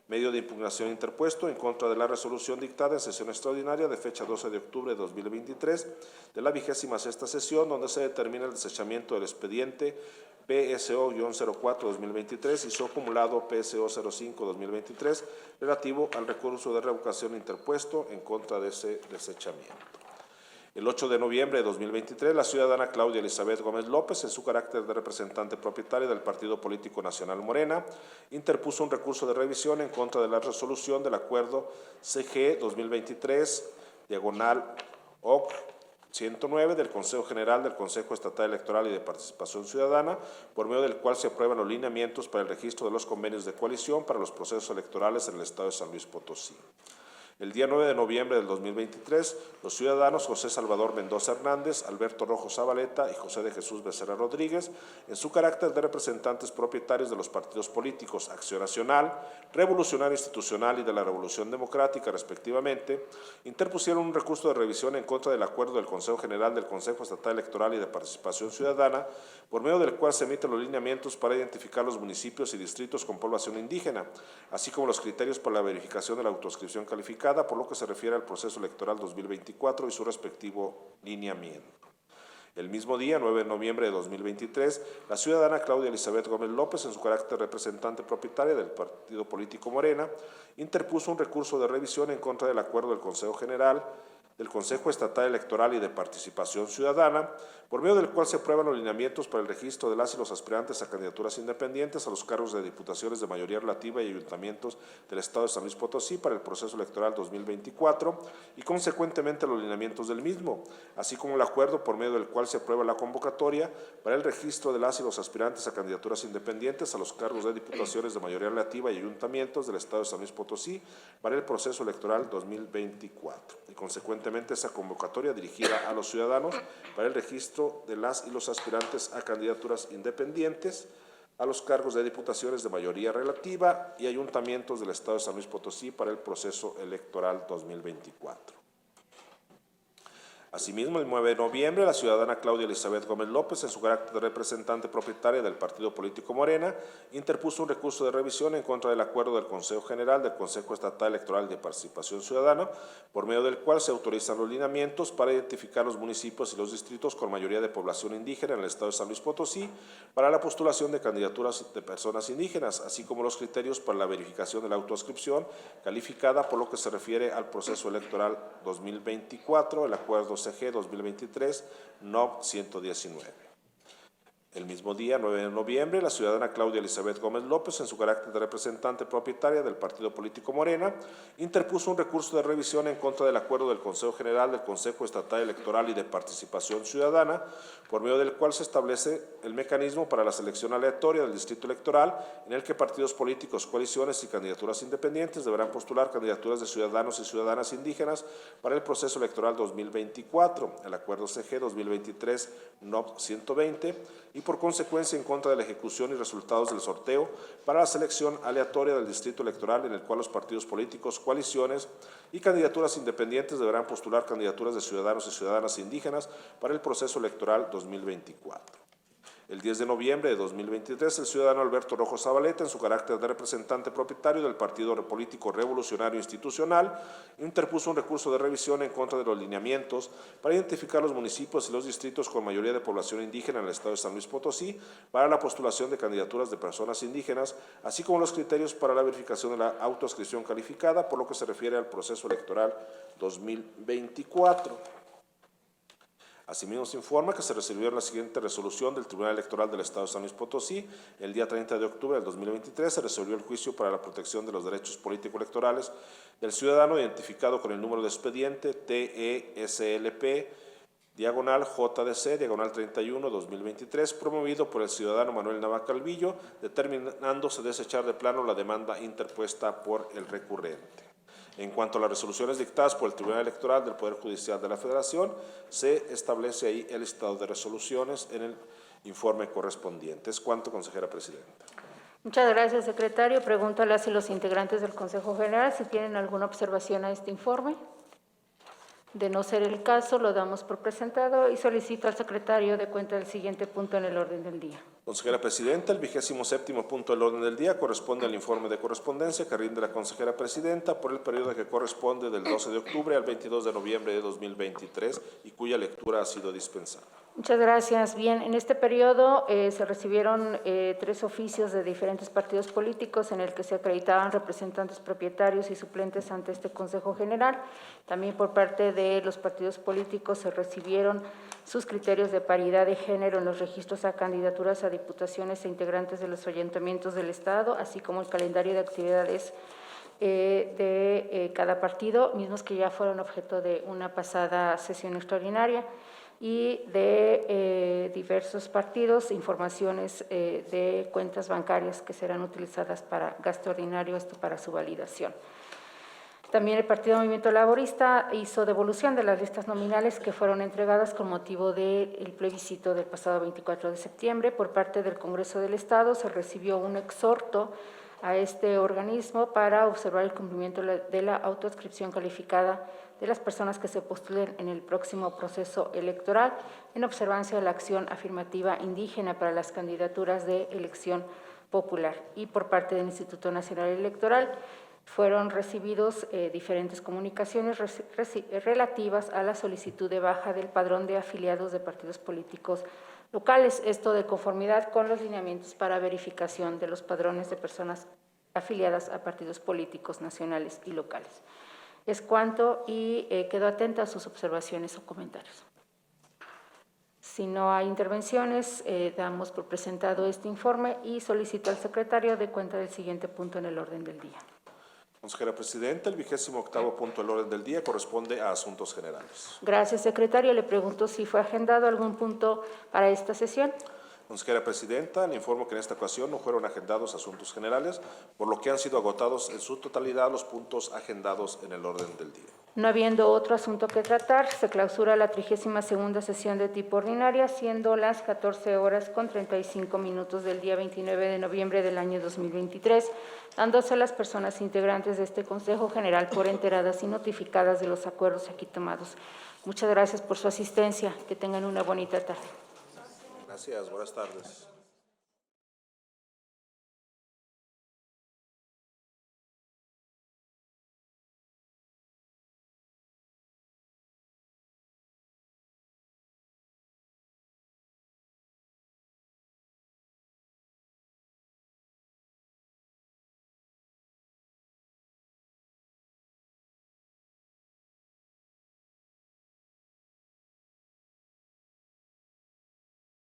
Medio de impugnación interpuesto en contra de la resolución dictada en sesión extraordinaria de fecha 12 de octubre de 2023 de la 26ª sesión, donde se determina el desechamiento del expediente PSO-04-2023 y su acumulado PSO-05-2023 relativo al recurso de revocación interpuesto en contra de ese desechamiento. El 8 de noviembre de 2023, la ciudadana Claudia Elizabeth Gómez López, en su carácter de representante propietaria del Partido Político Nacional Morena, interpuso un recurso de revisión en contra de la resolución del acuerdo CG 2023/OC 109 del Consejo General del Consejo Estatal Electoral y de Participación Ciudadana, por medio del cual se aprueban los lineamientos para el registro de los convenios de coalición para los procesos electorales en el Estado de San Luis Potosí. El día 9 de noviembre del 2023, los ciudadanos José Salvador Mendoza Hernández, Alberto Rojo Zabaleta y José de Jesús Becerra Rodríguez, en su carácter de representantes propietarios de los partidos políticos Acción Nacional, Revolucionario Institucional y de la Revolución Democrática, respectivamente, interpusieron un recurso de revisión en contra del acuerdo del Consejo General del Consejo Estatal Electoral y de Participación Ciudadana, por medio del cual se emiten los lineamientos para identificar los municipios y distritos con población indígena, así como los criterios para la verificación de la autoinscripción calificada, por lo que se refiere al proceso electoral 2024 y su respectivo lineamiento. El mismo día, 9 de noviembre de 2023, la ciudadana Claudia Elizabeth Gómez López, en su carácter de representante propietaria del Partido Político Morena, interpuso un recurso de revisión en contra del acuerdo del Consejo General del Consejo Estatal Electoral y de Participación Ciudadana, por medio del cual se aprueban los lineamientos para el registro de las y los aspirantes a candidaturas independientes a los cargos de diputaciones de mayoría relativa y ayuntamientos del Estado de San Luis Potosí para el proceso electoral 2024 y consecuentemente los lineamientos del mismo, así como el acuerdo por medio del cual se aprueba la convocatoria para el registro de las y los aspirantes a candidaturas independientes a los cargos de diputaciones de mayoría relativa y ayuntamientos del Estado de San Luis Potosí para el proceso electoral 2024 y consecuentemente esa convocatoria dirigida a los ciudadanos para el registro de las y los aspirantes a candidaturas independientes a los cargos de diputaciones de mayoría relativa y ayuntamientos del Estado de San Luis Potosí para el proceso electoral 2024. Asimismo, el 9 de noviembre, la ciudadana Claudia Elizabeth Gómez López, en su carácter de representante propietaria del Partido Político Morena, interpuso un recurso de revisión en contra del acuerdo del Consejo General del Consejo Estatal Electoral de Participación Ciudadana, por medio del cual se autorizan los lineamientos para identificar los municipios y los distritos con mayoría de población indígena en el Estado de San Luis Potosí para la postulación de candidaturas de personas indígenas, así como los criterios para la verificación de la autoinscripción calificada por lo que se refiere al proceso electoral 2024, el acuerdo CG 2023, NOV 119. El mismo día, 9 de noviembre, la ciudadana Claudia Elizabeth Gómez López, en su carácter de representante propietaria del Partido Político Morena, interpuso un recurso de revisión en contra del acuerdo del Consejo General del Consejo Estatal Electoral y de Participación Ciudadana, por medio del cual se establece el mecanismo para la selección aleatoria del distrito electoral, en el que partidos políticos, coaliciones y candidaturas independientes deberán postular candidaturas de ciudadanos y ciudadanas indígenas para el proceso electoral 2024, el acuerdo CG 2023 NOV 120, y por consecuencia en contra de la ejecución y resultados del sorteo para la selección aleatoria del distrito electoral en el cual los partidos políticos, coaliciones y candidaturas independientes deberán postular candidaturas de ciudadanos y ciudadanas indígenas para el proceso electoral 2024. El 10 de noviembre de 2023, el ciudadano Alberto Rojo Zabaleta, en su carácter de representante propietario del Partido Político Revolucionario Institucional, interpuso un recurso de revisión en contra de los lineamientos para identificar los municipios y los distritos con mayoría de población indígena en el estado de San Luis Potosí para la postulación de candidaturas de personas indígenas, así como los criterios para la verificación de la autoadscripción calificada, por lo que se refiere al proceso electoral 2024. Asimismo, se informa que se recibió la siguiente resolución del Tribunal Electoral del Estado de San Luis Potosí. El día 30 de octubre del 2023 se resolvió el juicio para la protección de los derechos político-electorales del ciudadano identificado con el número de expediente TESLP, /JDC, /31-2023, promovido por el ciudadano Manuel Nava Calvillo, determinándose desechar de plano la demanda interpuesta por el recurrente. En cuanto a las resoluciones dictadas por el Tribunal Electoral del Poder Judicial de la Federación, se establece ahí el listado de resoluciones en el informe correspondiente. Es cuanto, consejera presidenta. Muchas gracias, secretario. Pregunto a las y los integrantes del Consejo General si tienen alguna observación a este informe. De no ser el caso, lo damos por presentado y solicito al secretario de cuenta del siguiente punto en el orden del día. Consejera presidenta, el 27º punto del orden del día corresponde al informe de correspondencia que rinde la consejera presidenta por el periodo que corresponde del 12 de octubre al 22 de noviembre de 2023 y cuya lectura ha sido dispensada. Muchas gracias. Bien, en este periodo se recibieron 3 oficios de diferentes partidos políticos en el que se acreditaban representantes propietarios y suplentes ante este Consejo General. También por parte de los partidos políticos se recibieron sus criterios de paridad de género en los registros a candidaturas a diputaciones e integrantes de los ayuntamientos del Estado, así como el calendario de actividades de cada partido, mismos que ya fueron objeto de una pasada sesión extraordinaria, y de diversos partidos, informaciones de cuentas bancarias que serán utilizadas para gasto ordinario, esto para su validación. También el Partido Movimiento Laborista hizo devolución de las listas nominales que fueron entregadas con motivo del plebiscito del pasado 24 de septiembre. Por parte del Congreso del Estado se recibió un exhorto a este organismo para observar el cumplimiento de la autoadscripción calificada de las personas que se postulen en el próximo proceso electoral en observancia de la acción afirmativa indígena para las candidaturas de elección popular. Y por parte del Instituto Nacional Electoral fueron recibidos diferentes comunicaciones relativas a la solicitud de baja del padrón de afiliados de partidos políticos locales, esto de conformidad con los lineamientos para verificación de los padrones de personas afiliadas a partidos políticos nacionales y locales. Es cuanto y quedo atenta a sus observaciones o comentarios. Si no hay intervenciones, damos por presentado este informe y solicito al secretario de cuenta del siguiente punto en el orden del día. Consejera presidenta, el 28º punto del orden del día corresponde a asuntos generales. Gracias, secretario. Le pregunto si fue agendado algún punto para esta sesión. Consejera presidenta, le informo que en esta ocasión no fueron agendados asuntos generales, por lo que han sido agotados en su totalidad los puntos agendados en el orden del día. No habiendo otro asunto que tratar, se clausura la 32ª sesión de tipo ordinaria, siendo las 14:35 del día 29 de noviembre del año 2023, dándose a las personas integrantes de este Consejo General por enteradas y notificadas de los acuerdos aquí tomados. Muchas gracias por su asistencia. Que tengan una bonita tarde. Gracias. Buenas tardes.